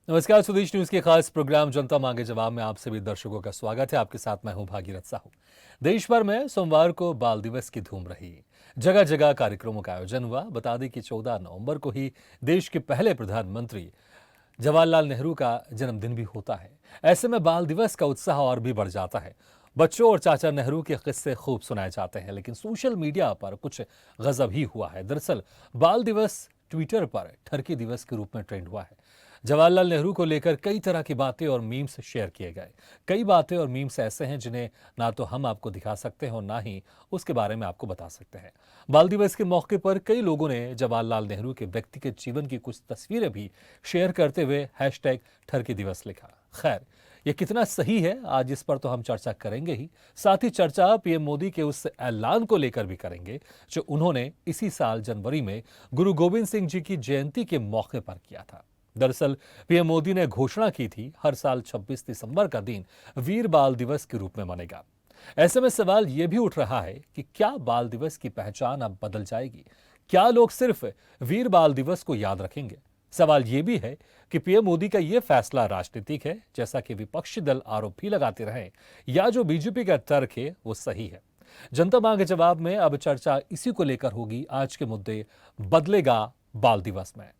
नमस्कार, स्वदेश न्यूज के खास प्रोग्राम जनता मांगे जवाब में आप सभी दर्शकों का स्वागत है। आपके साथ मैं हूं भागीरथ साहू। देश भर में सोमवार को बाल दिवस की धूम रही। जगह जगह कार्यक्रमों का आयोजन हुआ। बता दें कि 14 नवंबर को ही देश के पहले प्रधानमंत्री जवाहरलाल नेहरू का जन्मदिन भी होता है। ऐसे में बाल दिवस का उत्साह और भी बढ़ जाता है। बच्चों और चाचा नेहरू के किस्से खूब सुनाए जाते हैं, लेकिन सोशल मीडिया पर कुछ गजब ही हुआ है। दरअसल बाल दिवस ट्विटर पर ठरकी दिवस के रूप में ट्रेंड हुआ है। जवाहरलाल नेहरू को लेकर कई तरह की बातें और मीम्स शेयर किए गए। कई बातें और मीम्स ऐसे हैं जिन्हें ना तो हम आपको दिखा सकते हैं और ना ही उसके बारे में आपको बता सकते हैं। बाल दिवस के मौके पर कई लोगों ने जवाहरलाल नेहरू के व्यक्तिगत जीवन की कुछ तस्वीरें भी शेयर करते हुए हैशटैग ठरकी दिवस लिखा। खैर, ये कितना सही है, आज इस पर तो हम चर्चा करेंगे ही। साथ ही चर्चा पीएम मोदी के उस ऐलान को लेकर भी करेंगे जो उन्होंने इसी साल जनवरी में गुरु गोविंद सिंह जी की जयंती के मौके पर किया था। दरअसल पीएम मोदी ने घोषणा की थी हर साल 26 दिसंबर का दिन वीर बाल दिवस के रूप में मनेगा। ऐसे में सवाल यह भी उठ रहा है कि क्या बाल दिवस की पहचान अब बदल जाएगी? क्या लोग सिर्फ वीर बाल दिवस को याद रखेंगे? सवाल यह भी है कि पीएम मोदी का यह फैसला राजनीतिक है, जैसा कि विपक्षी दल आरोप भी लगाते रहे, या जो बीजेपी का तर्क है वो सही है? जनता मांगे जवाब में अब चर्चा इसी को लेकर होगी। आज के मुद्दे बदलेगा बाल दिवस में।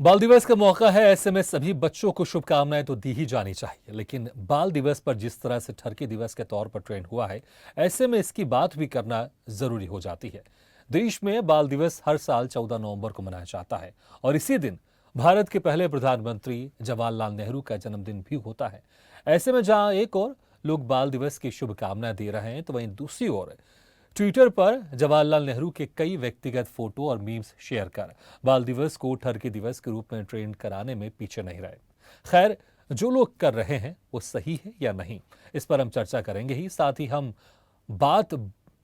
बाल दिवस का मौका है, ऐसे में सभी बच्चों को शुभकामनाएं तो दी ही जानी चाहिए, लेकिन बाल दिवस पर जिस तरह से ठरकी दिवस के तौर पर ट्रेंड हुआ है, ऐसे में इसकी बात भी करना जरूरी हो जाती है। देश में बाल दिवस हर साल 14 नवंबर को मनाया जाता है और इसी दिन भारत के पहले प्रधानमंत्री जवाहरलाल नेहरू का जन्मदिन भी होता है। ऐसे में जहां एक और लोग बाल दिवस की शुभकामनाएं दे रहे हैं, तो वहीं दूसरी ओर ट्विटर पर जवाहरलाल नेहरू के कई व्यक्तिगत फोटो और मीम्स शेयर कर बाल दिवस को ठरकी दिवस के रूप में ट्रेंड कराने में पीछे नहीं रहे। खैर, जो लोग कर रहे हैं वो सही है या नहीं, इस पर हम चर्चा करेंगे ही। साथ ही हम बात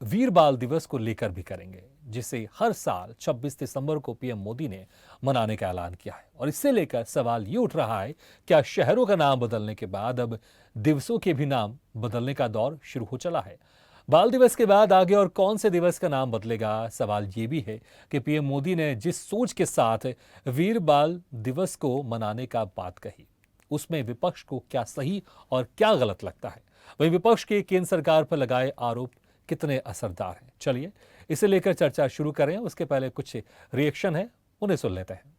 वीर बाल दिवस को लेकर भी करेंगे, जिसे हर साल 26 दिसंबर को पीएम मोदी ने मनाने का ऐलान किया है। और इससे लेकर सवाल ये उठ रहा है, क्या शहरों का नाम बदलने के बाद अब दिवसों के भी नाम बदलने का दौर शुरू हो चला है? बाल दिवस के बाद आगे और कौन से दिवस का नाम बदलेगा? सवाल ये भी है कि पीएम मोदी ने जिस सोच के साथ वीर बाल दिवस को मनाने का बात कही, उसमें विपक्ष को क्या सही और क्या गलत लगता है? वहीं विपक्ष के केंद्र सरकार पर लगाए आरोप कितने असरदार हैं? चलिए इसे लेकर चर्चा शुरू करें। उसके पहले कुछ रिएक्शन है, उन्हें सुन लेते हैं।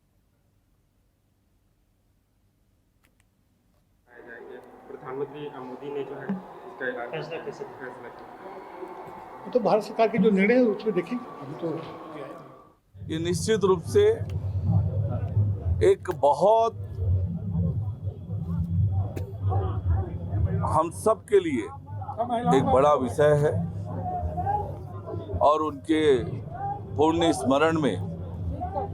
प्रधानमंत्री मोदी ने जो है इसका फैसला कैसे फैसला किया? तो भारत सरकार के जो निर्णय है उसमें देखेंगे। अभी तो ये निश्चित रूप से एक बहुत हम सब के लिए एक बड़ा विषय है और उनके पुण्य स्मरण में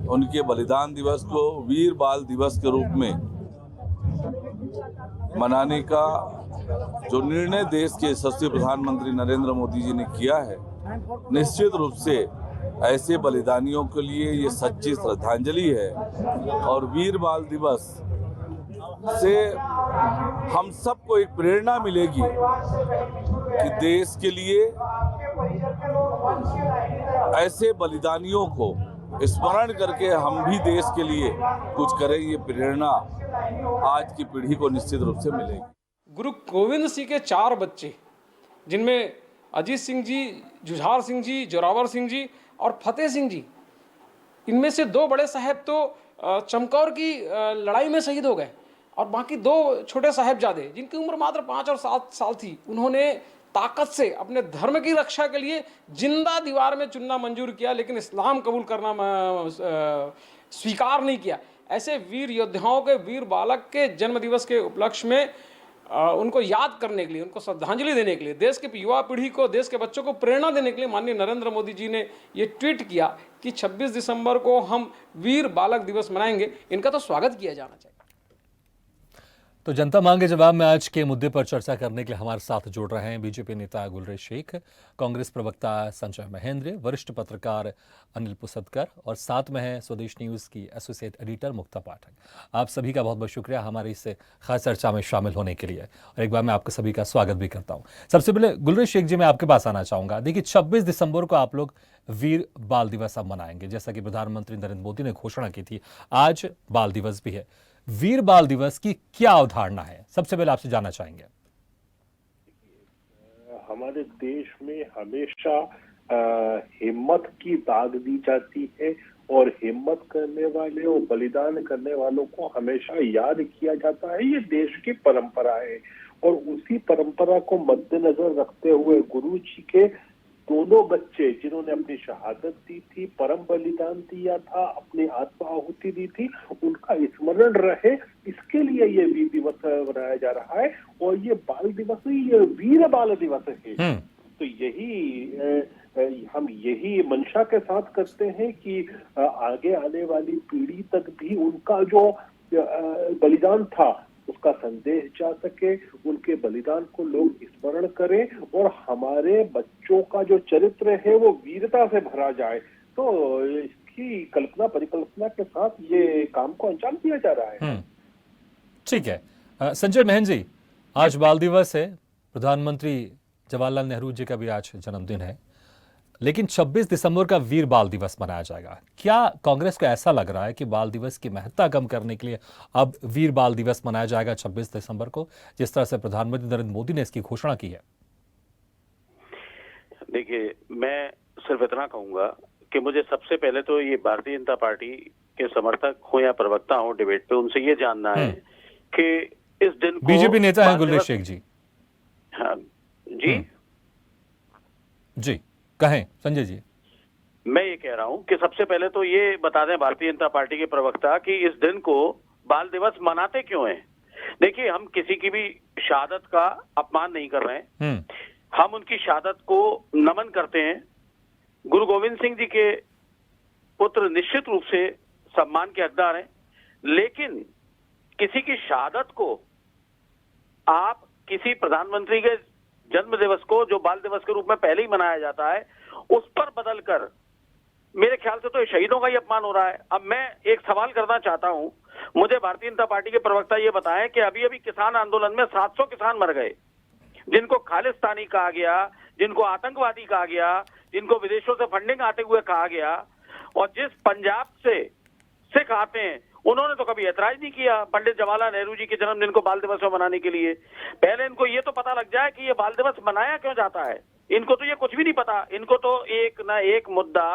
उनके बलिदान दिवस को वीर बाल दिवस के रूप में मनाने का जो निर्णय देश के यशस्वी प्रधानमंत्री नरेंद्र मोदी जी ने किया है, निश्चित रूप से ऐसे बलिदानियों के लिए ये सच्ची श्रद्धांजलि है। और वीर बाल दिवस से हम सबको एक प्रेरणा मिलेगी कि देश के लिए ऐसे बलिदानियों को स्मरण करके हम भी देश के लिए कुछ करें। ये प्रेरणा आज की पीढ़ी को निश्चित रूप से मिलेगी। गुरु गोविंद सिंह के 4 बच्चे, जिनमें अजीत सिंह जी, जुझार सिंह जी, जोरावर सिंह जी और फतेह सिंह जी, इनमें से 2 बड़े साहब तो चमकौर की लड़ाई में शहीद हो गए और बाकी 2 छोटे साहबजादे, जिनकी उम्र मात्र 5 और 7 साल थी, उन्होंने ताकत से अपने धर्म की रक्षा के लिए जिंदा दीवार में चुनना मंजूर किया, लेकिन इस्लाम कबूल करना स्वीकार नहीं किया। ऐसे वीर योद्धाओं के, वीर बालक के जन्म दिवस के उपलक्ष्य में उनको याद करने के लिए, उनको श्रद्धांजलि देने के लिए, देश के युवा पीढ़ी को, देश के बच्चों को प्रेरणा देने के लिए माननीय नरेंद्र मोदी जी ने ये ट्वीट किया कि 26 दिसंबर को हम वीर बालक दिवस मनाएंगे। इनका तो स्वागत किया जाना चाहिए। तो जनता मांगे जवाब में आज के मुद्दे पर चर्चा करने के लिए हमारे साथ जुड़ रहे हैं बीजेपी नेता गुलरेज शेख, कांग्रेस प्रवक्ता संजय महेंद्र, वरिष्ठ पत्रकार अनिल पुसदकर और साथ में है स्वदेश न्यूज की एसोसिएट एडिटर मुक्ता पाठक। आप सभी का बहुत बहुत शुक्रिया हमारी इस खास चर्चा में शामिल होने के लिए और एक बार मैं आपका सभी का स्वागत भी करता हूँ। सबसे पहले गुलरेज शेख जी, मैं आपके पास आना चाहूँगा। देखिए 26 दिसंबर को आप लोग वीर बाल दिवस अब मनाएंगे, जैसा कि प्रधानमंत्री नरेंद्र मोदी ने घोषणा की थी। आज बाल दिवस भी है। वीर बाल दिवस की क्या अवधारणा है, सबसे पहले आपसे जानना चाहेंगे। हमारे देश में हमेशा हिम्मत की दाद दी जाती है और हिम्मत करने वाले और बलिदान करने वालों को हमेशा याद किया जाता है। ये देश की परंपरा है और उसी परंपरा को मद्देनजर रखते हुए गुरु जी के दोनों बच्चे जिन्होंने अपनी शहादत दी थी, परम बलिदान दिया था, अपनी आत्मा आहुति दी थी, उनका स्मरण रहे, इसके लिए ये वीर दिवस मनाया जा रहा है। और ये बाल दिवस ही ये वीर बाल दिवस है। तो हम यही मंशा के साथ करते हैं कि आगे आने वाली पीढ़ी तक भी उनका जो बलिदान था उसका संदेश जा सके, उनके बलिदान को लोग स्मरण करें और हमारे बच्चों का जो चरित्र है वो वीरता से भरा जाए। तो इसकी कल्पना परिकल्पना के साथ ये काम को अंजाम दिया जा रहा है। ठीक है। संजय महेंद्र जी, आज बाल दिवस है, प्रधानमंत्री जवाहरलाल नेहरू जी का भी आज जन्मदिन है, लेकिन 26 दिसंबर का वीर बाल दिवस मनाया जाएगा। क्या कांग्रेस को ऐसा लग रहा है कि बाल दिवस की महत्ता कम करने के लिए अब वीर बाल दिवस मनाया जाएगा 26 दिसंबर को, जिस तरह से प्रधानमंत्री नरेंद्र मोदी ने इसकी घोषणा की है? देखिए, मैं सिर्फ इतना कहूंगा कि मुझे सबसे पहले तो ये भारतीय जनता पार्टी के समर्थक हो या प्रवक्ता हो डिबेट पे, उनसे ये जानना है कि इस दिन को बीजेपी नेता है गुलरेज शेख जी। हाँ जी जी कहें संजय जी। मैं ये कह रहा हूं कि सबसे पहले तो ये बता दें भारतीय जनता पार्टी के प्रवक्ता कि इस दिन को बाल दिवस मनाते क्यों हैं। देखिए, हम किसी की भी शहादत का अपमान नहीं कर रहे हैं, हम उनकी शहादत को नमन करते हैं। गुरु गोविंद सिंह जी के पुत्र निश्चित रूप से सम्मान के हकदार हैं, लेकिन किसी की शहादत को आप किसी प्रधानमंत्री के जन्म दिवस को, जो बाल दिवस के रूप में पहले ही मनाया जाता है, उस पर बदलकर मेरे ख्याल से तो शहीदों का ही अपमान हो रहा है। अब मैं एक सवाल करना चाहता हूं, मुझे भारतीय जनता पार्टी के प्रवक्ता ये बताएं कि अभी अभी किसान आंदोलन में 700 किसान मर गए, जिनको खालिस्तानी कहा गया, जिनको आतंकवादी कहा गया, जिनको विदेशों से फंडिंग आते हुए कहा गया, और जिस पंजाब से सिख आते हैं उन्होंने तो कभी ऐतराज नहीं किया पंडित जवाहरलाल नेहरू जी के जन्मदिन को बाल दिवस में मनाने के लिए। पहले इनको ये तो पता लग जाए कि ये बाल दिवस मनाया क्यों जाता है। इनको तो ये कुछ भी नहीं पता, इनको तो एक ना एक मुद्दा,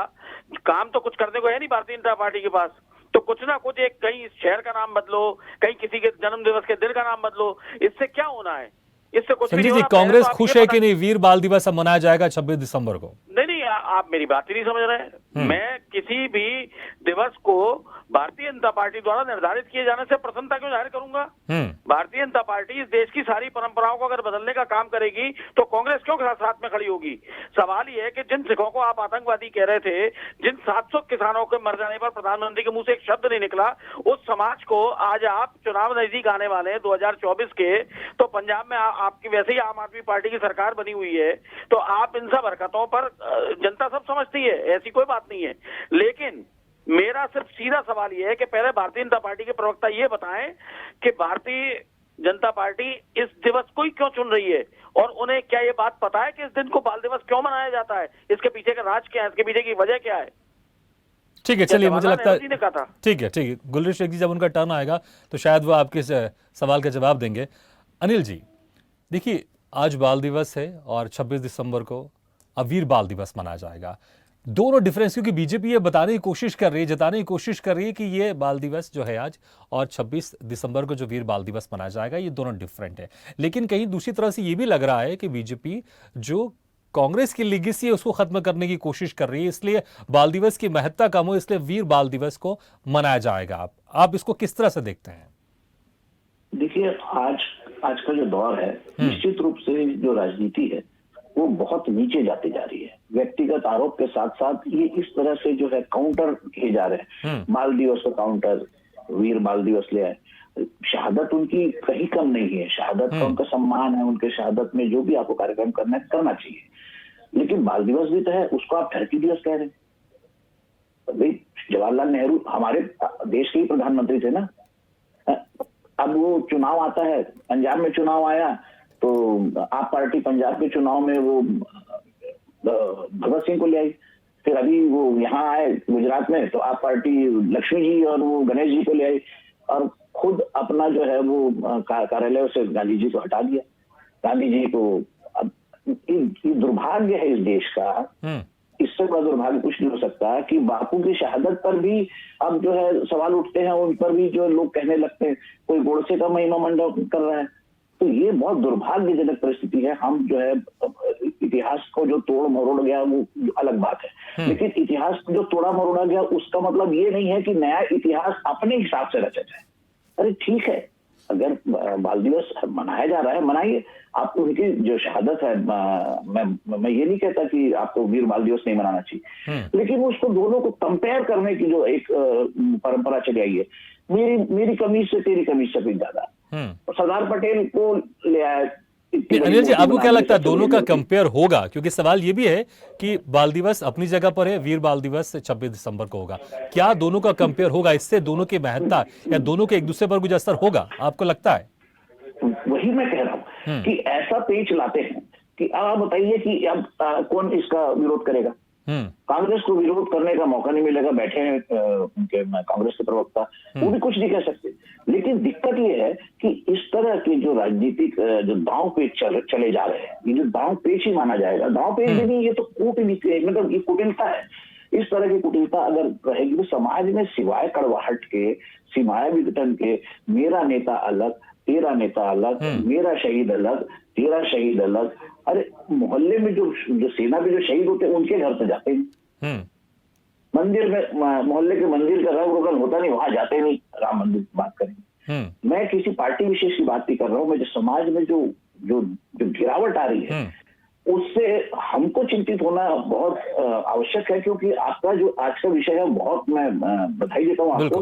काम तो कुछ करने को है नहीं भारतीय जनता पार्टी के पास। तो कुछ ना कुछ, एक कहीं शहर का नाम बदलो, कहीं किसी के जन्म दिवस के दिन का नाम बदलो, इससे क्या होना है? इससे कुछ संजय जी, कांग्रेस खुश है कि नहीं वीर बाल दिवस अब मनाया जाएगा 26 दिसंबर को? नहीं, आप मेरी बात ही नहीं समझ रहे। मैं किसी भी दिवस को भारतीय जनता पार्टी द्वारा निर्धारित किए जाने से प्रसन्नता क्यों जाहिर करूंगा? भारतीय जनता पार्टी इस देश की सारी परंपराओं को अगर बदलने का काम करेगी तो कांग्रेस क्यों साथ में खड़ी होगी? सवाल ये है कि जिन सिखों को आप आतंकवादी कह रहे थे, जिन 700 किसानों के मर जाने पर प्रधानमंत्री के मुंह से एक शब्द नहीं निकला, उस समाज को आज आप चुनाव नजदीक आने वाले हैं 2024 के, तो पंजाब में आपकी वैसे ही आम आदमी पार्टी की सरकार बनी हुई है, तो आप इन सब हरकतों पर जनता सब समझती है, ऐसी कोई बात नहीं है। लेकिन मेरा सिर्फ सीधा सवाल यह है कि पहले भारतीय जनता पार्टी के प्रवक्ता ये बताएं कि भारतीय जनता पार्टी इस दिवस को ही क्यों चुन रही है, और उन्हें क्या ये बात पता है कि इस दिन को बाल दिवस क्यों मनाया जाता है? इसके पीछे का राज क्या है, इसके पीछे की वजह क्या है? ठीक है, चलिए, मुझे लगता है ठीक है। गुलरेज शेख जी, जब उनका टर्न आएगा तो शायद वो आपके सवाल का जवाब देंगे। अनिल जी, देखिए आज बाल दिवस है और 26 दिसंबर को अब वीर बाल दिवस मनाया जाएगा। दोनों डिफरेंस, क्योंकि बीजेपी ये बताने की कोशिश कर रही है, जताने की कोशिश कर रही है कि ये बाल दिवस जो है आज और 26 दिसंबर को जो वीर बाल दिवस मनाया जाएगा, ये दोनों डिफरेंट है। लेकिन कहीं दूसरी तरह से ये भी लग रहा है कि बीजेपी जो कांग्रेस की लीगेसी है उसको खत्म करने की कोशिश कर रही है, इसलिए बाल दिवस की महत्ता कम हो, इसलिए वीर बाल दिवस को मनाया जाएगा। आप इसको किस तरह से देखते हैं? देखिए, आज का जो दौर है, निश्चित रूप से जो राजनीति है वो बहुत नीचे जाती जा रही है। व्यक्तिगत आरोप के साथ साथ ये इस तरह से जो है काउंटर किए जा रहे हैं, बाल दिवस का काउंटर, वीर बाल दिवस ले आए। शहादत उनकी कहीं कम नहीं है, शहादत का उनका सम्मान है, उनके शहादत में जो भी आपको कार्यक्रम करना है करना चाहिए, लेकिन बाल दिवस भी तो है, उसको आप धरती दिवस कह रहे हैं। भाई जवाहरलाल नेहरू हमारे देश के ही प्रधानमंत्री थे ना। अब वो चुनाव आता है, पंजाब में चुनाव आया तो आप पार्टी पंजाब के चुनाव में वो भगत सिंह को ले आई, फिर अभी वो यहाँ आए गुजरात में तो आप पार्टी लक्ष्मी जी और वो गणेश जी को ले आई, और खुद अपना जो है वो कार्यालय से गांधी जी को हटा दिया। गांधी जी को अब ये दुर्भाग्य है इस देश का, इससे बड़ा दुर्भाग्य कुछ नहीं हो सकता कि बापू की शहादत पर भी अब जो है सवाल उठते हैं, उन पर भी जो लोग कहने लगते हैं कोई गोडसे का महिमा मंडन कर रहा है। तो ये बहुत दुर्भाग्यजनक परिस्थिति है। हम जो है इतिहास को जो तोड़ मरोड़ गया वो अलग बात है, लेकिन इतिहास को जो तोड़ा मरोड़ा गया उसका मतलब ये नहीं है कि नया इतिहास अपने हिसाब से रचा जाए। अरे ठीक है, अगर बाल दिवस मनाया जा रहा है मनाइए, आपको उनकी जो शहादत है, मैं ये नहीं कहता कि आपको वीर बाल दिवस नहीं मनाना चाहिए, लेकिन उसको दोनों को कंपेयर करने की जो एक परंपरा चली आई है, मेरी कमीज से तेरी कमीज सफेद ज्यादा, सरदार पटेल को ले आया। अनिल जी, आपको क्या लगता है दोनों का कंपेयर होगा? क्योंकि सवाल ये भी है कि बाल दिवस अपनी जगह पर है, वीर बाल दिवस 26 दिसंबर को होगा, क्या दोनों का कंपेयर होगा? इससे दोनों की महत्ता या दोनों के एक दूसरे पर कुछ असर होगा, आपको लगता है? वही मैं कह रहा हूँ कि ऐसा पेच लाते हैं कि आप बताइए कि अब कौन इसका विरोध करेगा? कांग्रेस को विरोध करने का मौका नहीं मिलेगा, बैठे हैं उनके कांग्रेस के प्रवक्ता, वो भी कुछ नहीं कह सकते। लेकिन दिक्कत ये है कि इस तरह के जो राजनीतिक जो दांव पेच चले जा रहे हैं, ये जो दांव पेच ही माना जाएगा, दांव पेच भी नहीं, ये तो कूटनीति, मतलब ये कुटिलता है। इस तरह की कुटिलता अगर रहेगी तो समाज में सिवाय कड़वाहट के, सिवाय विघटन के, मेरा नेता अलग, तेरा नेता अलग, मेरा शहीद अलग, तेरा शहीद अलग, अरे मोहल्ले में जो सेना में जो शहीद होते हैं उनके घर पे जाते हैं, मंदिर में, मोहल्ले के मंदिर का रंग रोगन होता नहीं, वहां जाते नहीं, राम मंदिर की बात करेंगे। मैं किसी पार्टी विशेष की बात नहीं कर रहा हूँ, मैं जो समाज में जो जो जो गिरावट आ रही है उससे हमको चिंतित होना बहुत आवश्यक है, क्योंकि आपका जो आज का विषय है बहुत मैं बधाई देता हूँ आपको।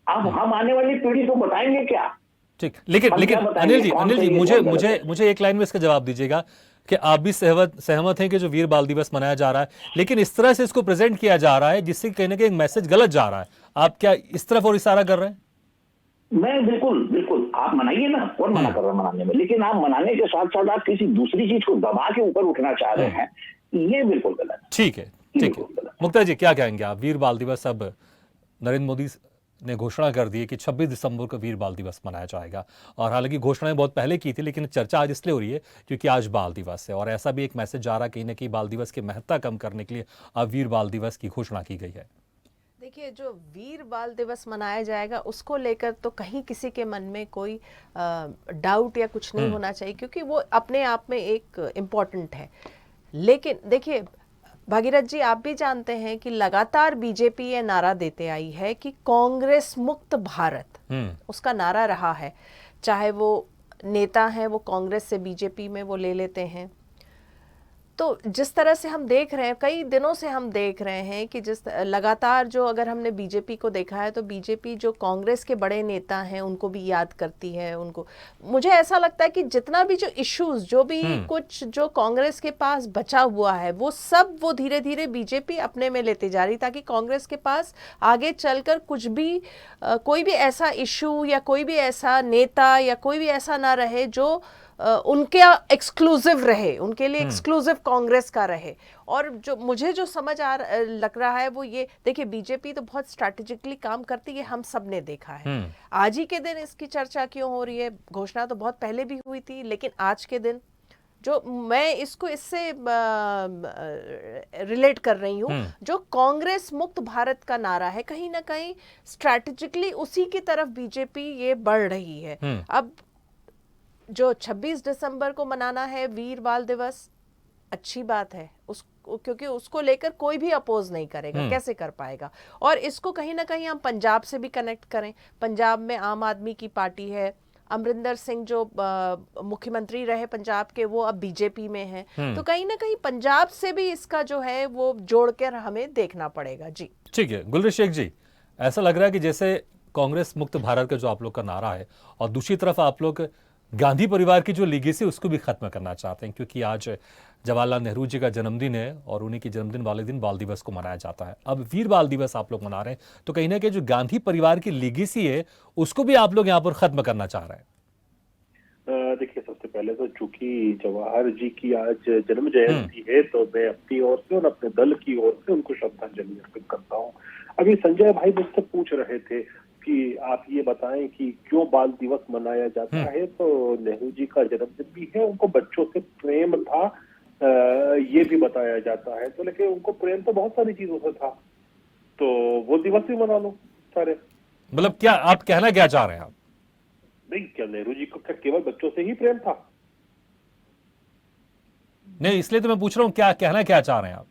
अब हम आने वाली पीढ़ी को बताएंगे क्या? ठीक, लेकिन अनिल जी मुझे एक लाइन में इसका जवाब दीजिएगा कि आप भी सहमत हैं कि जो वीर बाल दिवस मनाया जा रहा है, लेकिन इस तरह से इसको प्रेजेंट किया जा रहा है जिससे कहीं ना कहीं मैसेज गलत जा रहा है, आप क्या इस तरफ और इशारा कर रहे हैं? मैं बिल्कुल आप मनाइए ना, कौन मना कर रहा है मनाने में, लेकिन आप मनाने के साथ साथ आप किसी दूसरी चीज को दबा के ऊपर उठना चाह रहे हैं, ये बिल्कुल गलत है। ठीक है। मुक्ता जी क्या कहेंगे आप? वीर बाल दिवस अब नरेंद्र मोदी ने घोषणा कर दी है कि 26 दिसंबर को वीर बाल दिवस मनाया जाएगा, और हालांकि घोषणाएं बहुत पहले की थी, लेकिन चर्चा आज इसलिए हो रही है क्योंकि आज बाल दिवस है, और ऐसा भी एक मैसेज जा रहा है कहीं ना कहीं बाल दिवस की महत्ता कम करने के लिए अब वीर बाल दिवस की घोषणा की गई है। देखिए, जो वीर बाल दिवस मनाया जाएगा उसको लेकर तो कहीं किसी के मन में कोई डाउट या कुछ नहीं होना चाहिए, क्योंकि वो अपने आप में एक इम्पॉर्टेंट है। लेकिन देखिए भागीरथ जी, आप भी जानते हैं कि लगातार बीजेपी ये नारा देते आई है कि कांग्रेस मुक्त भारत, उसका नारा रहा है। चाहे वो नेता हैं वो कांग्रेस से बीजेपी में वो ले लेते हैं, तो जिस तरह से हम देख रहे हैं, कई दिनों से हम देख रहे हैं कि जिस लगातार जो अगर हमने बीजेपी को देखा है तो बीजेपी जो कांग्रेस के बड़े नेता हैं उनको भी याद करती है। उनको, मुझे ऐसा लगता है कि जितना भी जो इश्यूज, जो भी कुछ जो कांग्रेस के पास बचा हुआ है वो सब वो धीरे धीरे बीजेपी अपने में लेते जा रही, ताकि कांग्रेस के पास आगे चलकर कुछ भी कोई भी ऐसा इशू या कोई भी ऐसा नेता या कोई भी ऐसा ना रहे जो उनके एक्सक्लूसिव रहे, उनके लिए एक्सक्लूसिव कांग्रेस का रहे। और जो मुझे जो समझ लग रहा है वो ये, देखिए बीजेपी तो बहुत स्ट्रैटेजिकली काम करती है, हम सब ने देखा है। आज ही के दिन इसकी चर्चा क्यों हो रही है? घोषणा तो बहुत पहले भी हुई थी, लेकिन आज के दिन जो मैं इसको इससे रिलेट कर रही हूँ, जो कांग्रेस मुक्त भारत का नारा है, कहीं ना कहीं स्ट्रैटेजिकली उसी की तरफ बीजेपी ये बढ़ रही है। अब जो 26 दिसंबर को मनाना है वीर बाल दिवस, अच्छी बात है, क्योंकि उसको लेकर कोई भी अपोज नहीं करेगा, कैसे कर पाएगा? और इसको कहीं ना कहीं हम पंजाब से भी कनेक्ट करें, पंजाब में आम आदमी की पार्टी है, अमरिंदर सिंह जो मुख्यमंत्री रहे पंजाब के वो अब बीजेपी में हैं, तो कहीं ना कहीं पंजाब से भी इसका जो है वो जोड़कर हमें देखना पड़ेगा। जी ठीक है। गुलरेज शेख जी, ऐसा लग रहा है कि जैसे कांग्रेस मुक्त भारत का जो आप लोग का नारा है, और दूसरी तरफ आप लोग गांधी परिवार की जो लीगेसी उसको भी खत्म करना चाहते हैं, क्योंकि आज जवाहरलाल नेहरू जी का जन्मदिन है और उन्हीं के जन्मदिन वाले दिन बाल दिवस को मनाया जाता है। अब वीर बाल दिवस आप लोग मना रहे हैं, तो कहीं ना कहीं जो गांधी परिवार की लीगेसी है उसको भी आप लोग यहाँ पर खत्म करना चाह रहे हैं। देखिए, सबसे पहले तो चूंकि जवाहर जी की आज जन्म जयंती है, तो मैं अपनी ओर से और अपने दल की ओर से उनको श्रद्धांजलि अर्पित करता हूँ। अभी संजय भाई मुझसे पूछ रहे थे कि आप ये बताएं कि क्यों बाल दिवस मनाया जाता है, तो नेहरू जी का जन्मदिन भी है, उनको बच्चों से प्रेम था, ये भी बताया जाता है। तो लेकिन उनको प्रेम तो बहुत सारी चीजों से था, तो वो दिवस भी मना लो सारे। मतलब क्या आप कहना क्या चाह रहे हैं आप? नहीं, क्या नेहरू जी को क्या केवल बच्चों से ही प्रेम था? नहीं, इसलिए तो मैं पूछ रहा हूँ, क्या कहना क्या चाह रहे हैं आप?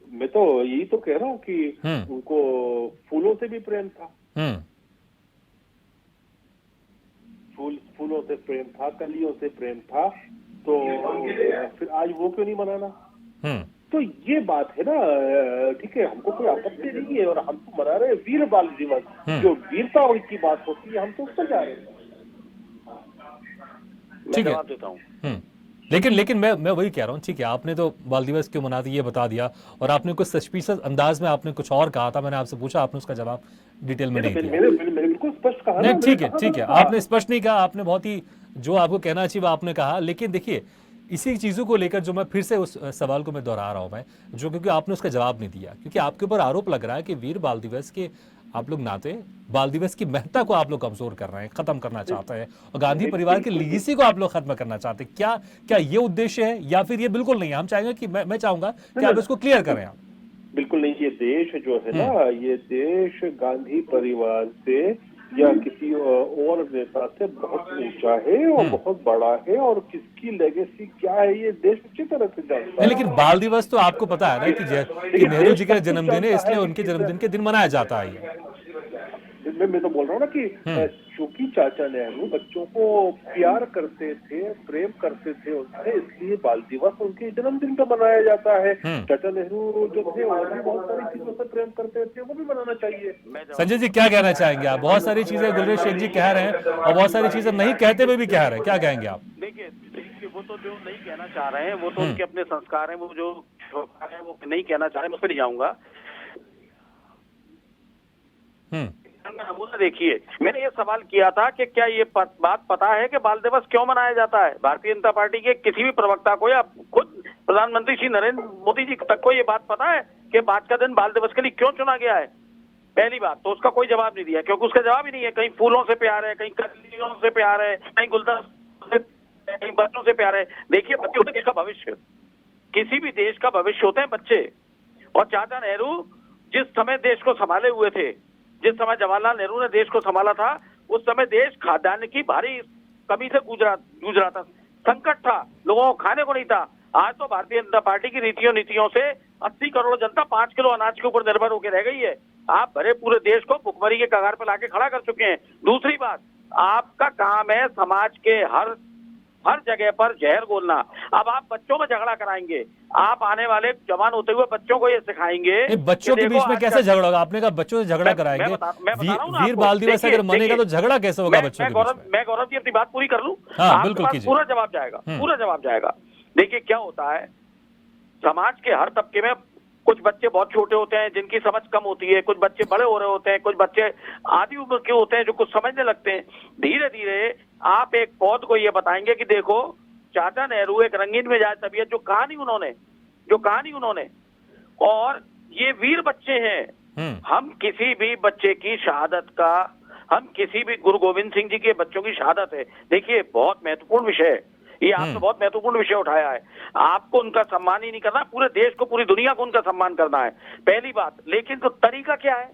मैं तो यही तो कह रहा हूँ कि उनको फूलों से भी प्रेम था, फूलों से प्रेम था, कलियों से प्रेम था, तो फिर आज वो क्यों नहीं मनाना? तो ये बात है ना, ठीक है, हमको कोई आपत्ति नहीं है, और हम तो मना रहे हैं वीर बाल दिवस, जो वीरता की बात होती है, हम तो उस पर जा रहे हैं। ठीक है, जवाब देता हूँ। लेकिन मैं वही कह रहा हूँ, ठीक है, आपने तो बाल दिवस क्यों मनाते ये बता दिया, और आपने कुछ सस्पिशियस अंदाज में आपने कुछ और कहा था, मैंने आपसे पूछा, आपने उसका जवाब डिटेल में नहीं दिया। मैंने बिल्कुल स्पष्ट कहा। नहीं, ठीक है, आपने स्पष्ट नहीं कहा, आपने बहुत ही जो आपको कहना चाहिए वो आपने कहा। लेकिन देखिए, इसी चीज़ों को लेकर जो मैं फिर से उस सवाल को मैं दोहरा रहा हूँ मैं, जो क्योंकि आपने उसका जवाब नहीं दिया, क्योंकि आपके ऊपर आरोप लग रहा है कि वीर बाल दिवस के आप लोग नाते बाल दिवस की महत्ता को आप लोग कमजोर कर रहे हैं, खत्म करना चाहते हैं, और गांधी परिवार की लीगेसी को आप लोग खत्म करना चाहते हैं। क्या ये उद्देश्य है, या फिर ये बिल्कुल नहीं है? हम चाहेंगे कि मैं चाहूंगा कि आप इसको क्लियर करें। आप बिल्कुल नहीं, ये देश जो है ना, ये देश गांधी परिवार से या किसी और नेता से बहुत ऊंचा है और बहुत बड़ा है, और किसकी लेगेसी क्या है ये देश अच्छी तरह से जानता है। लेकिन बाल दिवस तो आपको पता है ना कि नेहरू जी का जन्मदिन है, इसलिए उनके जन्मदिन के दिन मनाया जाता है। मैं तो बोल रहा हूँ ना कि चूंकि चाचा नेहरू बच्चों को प्यार करते थे, प्रेम करते थे उनसे, इसलिए बाल दिवस उनके जन्मदिन पर मनाया जाता है। चाचा नेहरू जो थे वो भी बहुत सारी चीजों से प्रेम करते थे, वो भी मनाना चाहिए। संजय जी, क्या कहना चाहेंगे आप? बहुत सारी चीजें गुलरेज शेख जी कह रहे हैं, और बहुत सारी चीजें नहीं कहते हुए भी कह रहे हैं, क्या कहेंगे आप? देखिए, वो तो जो नहीं कहना चाह रहे हैं, वो तो उनके अपने संस्कार हैं, वो जो है वो नहीं कहना चाह रहे हैं, मैं उस पर नहीं जाऊंगा। नमूना देखिए, मैंने ये सवाल किया था कि क्या ये बात पता है कि बाल दिवस क्यों मनाया जाता है? भारतीय जनता पार्टी के किसी भी प्रवक्ता को या खुद प्रधानमंत्री श्री नरेंद्र मोदी जी तक को ये बात पता है कि आज का दिन बाल दिवस के लिए क्यों चुना गया है? पहली बात तो उसका कोई जवाब नहीं दिया, क्योंकि उसका जवाब ही नहीं है। कहीं फूलों से प्यार है, कहीं कलियों से प्यार है, कहीं गुलदस्ते से, कहीं बच्चों से प्यार है। देखिए, बच्चे होते हैं देश का भविष्य, किसी भी देश का भविष्य होते हैं बच्चे। और चाचा नेहरू जिस समय देश को संभाले हुए थे, जिस समय जवाहरलाल नेहरू ने देश को संभाला था, उस समय देश खाद्यान्न की भारी कमी से जूझ रहा था, संकट था, लोगों को खाने को नहीं था। आज तो भारतीय जनता पार्टी की नीतियों से 80 करोड़ जनता 5 किलो अनाज के ऊपर निर्भर होकर रह गई है। आप भरे पूरे देश को भुखमरी के कगार पर लाके खड़ा कर चुके हैं। दूसरी बात, आपका काम है समाज के हर जगह पर जहर घोलना। अब आप बच्चों में झगड़ा कराएंगे, आप आने वाले जवान होते हुए बच्चों को ये सिखाएंगे। बच्चों के बीच में कैसे झगड़ा होगा? आपने कहा बच्चों से झगड़ा कराएंगे, वीर बाल दिवस अगर मनेगा तो झगड़ा कैसे होगा बच्चों के बीच में? मैं गौरव जी अपनी बात पूरी कर लूं? हाँ, बिल्कुल कीजिए। पूरा जवाब जाएगा। देखिए, क्या होता है, समाज के हर तबके में कुछ बच्चे बहुत छोटे होते हैं जिनकी समझ कम होती है, कुछ बच्चे बड़े हो रहे होते हैं, कुछ बच्चे आधी उम्र के होते हैं जो कुछ समझने लगते हैं। धीरे धीरे आप एक पौध को ये बताएंगे कि देखो, चाचा नेहरू एक रंगीन मिजाज तबीयत, जो कहानी उन्होंने, और ये वीर बच्चे हैं। हम किसी भी बच्चे की शहादत का, हम किसी भी गुरु गोविंद सिंह जी के बच्चों की शहादत है, देखिए बहुत महत्वपूर्ण विषय है ये, आपने बहुत महत्वपूर्ण विषय उठाया है। आपको उनका सम्मान ही नहीं करना, पूरे देश को, पूरी दुनिया को उनका सम्मान करना है, पहली बात। लेकिन तो तरीका क्या है?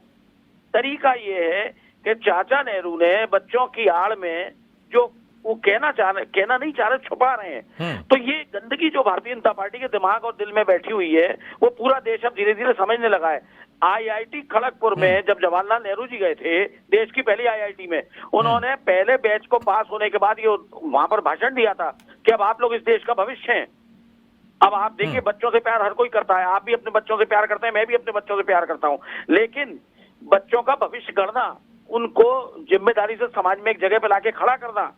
तरीका ये है कि चाचा नेहरू ने बच्चों की आड़ में जो वो कहना नहीं चाह रहे, छुपा रहे हैं। तो ये गंदगी जो भारतीय जनता पार्टी के दिमाग और दिल में बैठी हुई है, वो पूरा देश अब धीरे धीरे समझने लगा है। IIT खड़गपुर में जब जवाहरलाल नेहरू जी गए थे, देश की पहली IIT में, उन्होंने पहले बैच को पास होने के बाद ये वहां पर भाषण दिया था कि अब आप लोग इस देश का भविष्य हैं। अब आप देखिए, बच्चों से प्यार हर कोई करता है, आप भी अपने बच्चों से प्यार करते हैं, मैं भी अपने बच्चों से प्यार करता हूं, लेकिन बच्चों का भविष्य गढ़ना उनको जिम्मेदारी से समाज में एक जगह पे लाके खड़ा करना,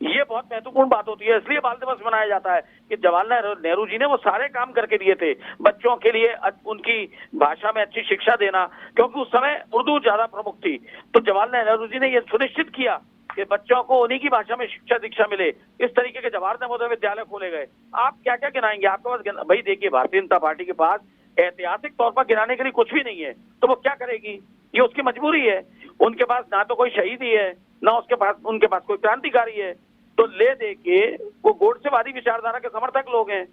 ये बहुत महत्वपूर्ण बात होती है। इसलिए बाल दिवस मनाया जाता है कि जवाहरलाल नेहरू जी ने वो सारे काम करके दिए थे। बच्चों के लिए उनकी भाषा में अच्छी शिक्षा देना, क्योंकि उस समय उर्दू ज्यादा प्रमुख थी, तो जवाहरलाल नेहरू जी ने ये सुनिश्चित किया कि बच्चों को उन्हीं की भाषा में शिक्षा दीक्षा मिले। इस तरीके के जवाहर नवोदय विद्यालय खोले गए। आप क्या क्या गिनाएंगे? आपके पास भाई देखिए, भारतीय जनता पार्टी के पास ऐतिहासिक तौर पर गिनाने के लिए कुछ भी नहीं है, तो वो क्या करेगी? ये उसकी मजबूरी है। उनके पास ना तो कोई शहीदी है, ना उनके पास कोई क्रांतिकारी है, तो ले दे के वो गोडसेवादी विचारधारा के समर्थक लोग हैं।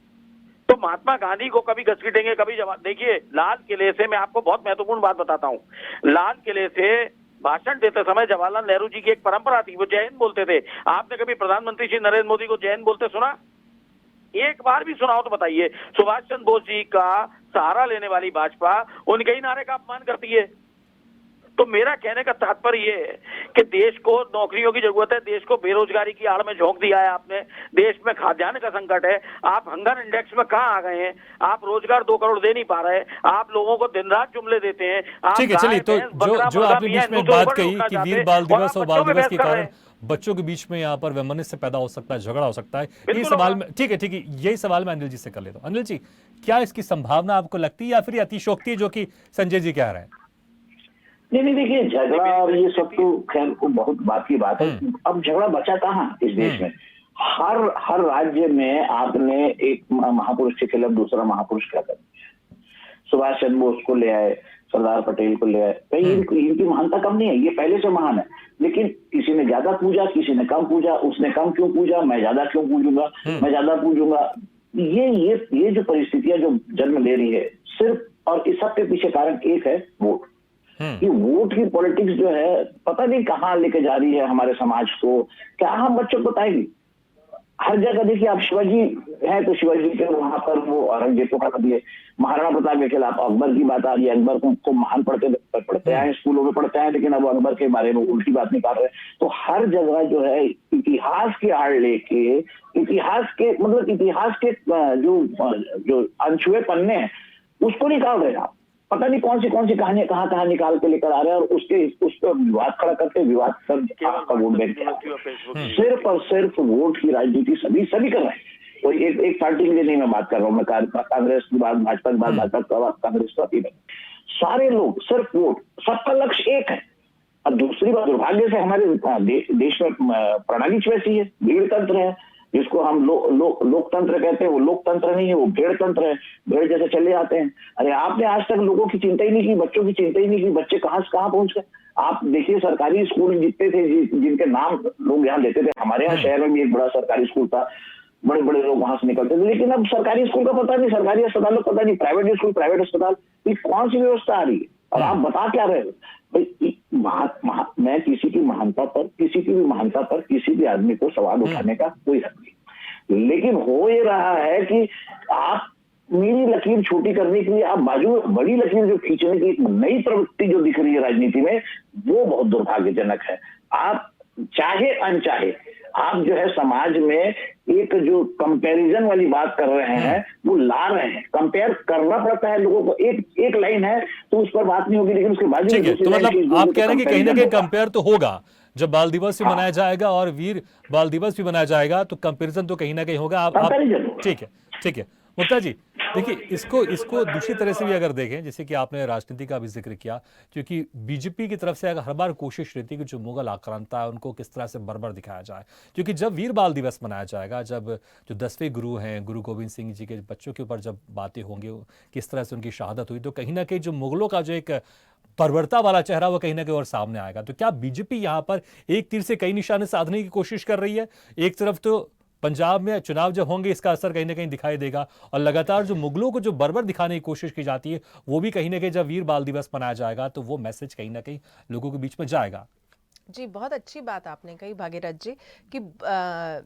तो महात्मा गांधी को कभी घसीटेंगे, कभी जवाब। देखिए, लाल किले से मैं आपको बहुत महत्वपूर्ण बात बताता हूँ। लाल किले से भाषण देते समय जवाहरलाल नेहरू जी की एक परंपरा थी, वो जय हिंद बोलते थे। आपने कभी प्रधानमंत्री श्री नरेंद्र मोदी को जय हिंद बोलते सुना? एक बार भी सुना हो तो बताइए। सुभाष चंद्र बोस जी का सहारा लेने वाली भाजपा उनके ही नारे का अपमान करती है। तो मेरा कहने का तात्पर्य ये है कि देश को नौकरियों की जरूरत है, देश को बेरोजगारी की आड़ में झोंक दिया है आपने, देश में खाद्यान्न का संकट है, आप हंगर इंडेक्स में कहाँ आ गए हैं, आप रोजगार 2 करोड़ दे नहीं पा रहे, आप लोगों को दिन रात जुमले देते हैं। ठीक है, चलिए, तो जो आपने बीच में एक बात कही कि वीर बाल दिवस और बाल दिवस के कारण बच्चों के बीच में यहाँ पर वैमनस्य पैदा हो सकता है, झगड़ा हो सकता है, ये सवाल में ठीक है, यही सवाल मैं अनिल जी से कर लेता हूँ। अनिल जी, क्या इसकी संभावना आपको लगती है या फिर अतिशोक्ति है जो कि संजय जी कह रहे हैं? नहीं, देखिए, झगड़ा और ये सब तो खैर बहुत बात की बात है। अब झगड़ा बचा कहाँ इस देश में? हर राज्य में आपने एक महापुरुष के खिलाफ दूसरा महापुरुष क्या कर दिया। सुभाष चंद्र बोस को ले आए, सरदार पटेल को ले आए। इनकी महानता कम नहीं है, ये पहले से महान है, लेकिन किसी ने ज्यादा पूजा, किसी ने कम पूजा। उसने कम क्यों पूजा, मैं ज्यादा क्यों पूजूंगा, मैं ज्यादा पूजूंगा। ये जो परिस्थितियां जो जन्म ले रही है सिर्फ, और इस सब के पीछे कारण एक है, वोट। ये वोट की पॉलिटिक्स जो है पता नहीं कहाँ लेके जा रही है हमारे समाज को। क्या हम बच्चों को बताएंगे? हर जगह देखिए, आप शिवाजी है तो शिवाजी के वहां पर वो औरंगजेब को हटा दिए, महाराणा प्रताप के खिलाफ अकबर की बात आ रही है। अकबर को महान पढ़ते आए, स्कूलों में पढ़ते आए, लेकिन अब अकबर के बारे में उल्टी बात निकाल रहे हैं। तो हर जगह जो है इतिहास की आड़ लेके, इतिहास के जो अनछुए पन्ने हैं उसको निकाल रहे हैं आप। पता नहीं कौन सी कहानियां कहाँ निकाल के लेकर आ रहे हैं, और उस पर विवाद खड़ा करते, विवाद कर आपका वोट बैंक सिर्फ और सिर्फ वोट की राजनीति सभी कर रहे हैं। कोई एक पार्टी के लिए नहीं मैं बात कर रहा हूँ, मैं कांग्रेस की बात, भाजपा की बात, कांग्रेस का नहीं, सारे लोग सिर्फ वोट, सबका लक्ष्य एक है। और दूसरी बात, दुर्भाग्य से हमारे देश में प्रणाली वैसी है, भीड़ तंत्र है, जिसको हम लोकतंत्र कहते हैं। वो लोकतंत्र नहीं है, वो भेड़ तंत्र है। भेड़ जैसे चले आते हैं। अरे आपने आज तक लोगों की चिंता ही नहीं की, बच्चों की चिंता ही नहीं की, बच्चे कहाँ से कहाँ पहुंच गए। आप देखिए, सरकारी स्कूल जितने थे जिनके नाम लोग यहाँ लेते थे, हमारे यहाँ शहर में भी एक बड़ा सरकारी स्कूल था, बड़े बड़े लोग वहां से निकलते थे। लेकिन अब सरकारी स्कूल का पता नहीं, सरकारी अस्पताल का पता नहीं, प्राइवेट स्कूल, प्राइवेट अस्पताल, ये कौन सी व्यवस्था आ रही है? और आप बता क्या रहे हो भाई? मैं किसी की महानता पर, किसी की भी महानता पर किसी भी आदमी को सवाल उठाने का कोई हक नहीं, लेकिन हो ये रहा है कि आप मेरी लकीर छोटी करने के लिए आप बाजू बड़ी लकीर जो खींचने की एक नई प्रवृत्ति जो दिख रही है राजनीति में, वो बहुत दुर्भाग्यजनक है। आप चाहे अनचाहे आप जो है समाज में एक जो कंपैरिजन वाली बात कर रहे हैं वो ला रहे हैं। कंपेयर करना पड़ता है लोगों को, एक लाइन है तो उस पर बात नहीं होगी, लेकिन उसके बाद ठीक है, तो मतलब आप कह रहे हैं कि कहीं ना कहीं कंपेयर तो होगा। जब बाल दिवस भी मनाया जाएगा और वीर बाल दिवस भी मनाया जाएगा तो कंपैरिजन तो कहीं ना कहीं होगा। आप ठीक है मुक्ता जी, देखिए, इसको दूसरी तरह से भी अगर देखें, जैसे कि आपने राजनीति का भी जिक्र किया, क्योंकि बीजेपी की तरफ से अगर हर बार कोशिश रहती है कि जो मुगल आक्रांता है उनको किस तरह से बर्बर दिखाया जाए, क्योंकि जब वीर बाल दिवस मनाया जाएगा, जब जो 10वें गुरु हैं गुरु गोविंद सिंह जी के बच्चों के ऊपर जब बातें होंगी, किस तरह से उनकी शहादत हुई, तो कहीं ना कहीं जो मुगलों का जो एक बर्बरता वाला चेहरा वो कहीं ना कहीं और सामने आएगा। तो क्या बीजेपी यहाँ पर एक तीर से कई निशाने साधने की कोशिश कर रही है? एक तरफ तो पंजाब में चुनाव जब होंगे इसका असर कहीं ना कहीं दिखाई देगा, और लगातार जो मुगलों को जो बर्बर दिखाने की कोशिश की जाती है वो भी कहीं ना कहीं जब वीर बाल दिवस मनाया जाएगा तो वो मैसेज कहीं ना कहीं लोगों के बीच में जाएगा। जी, बहुत अच्छी बात आपने कही भागीरथ जी, कि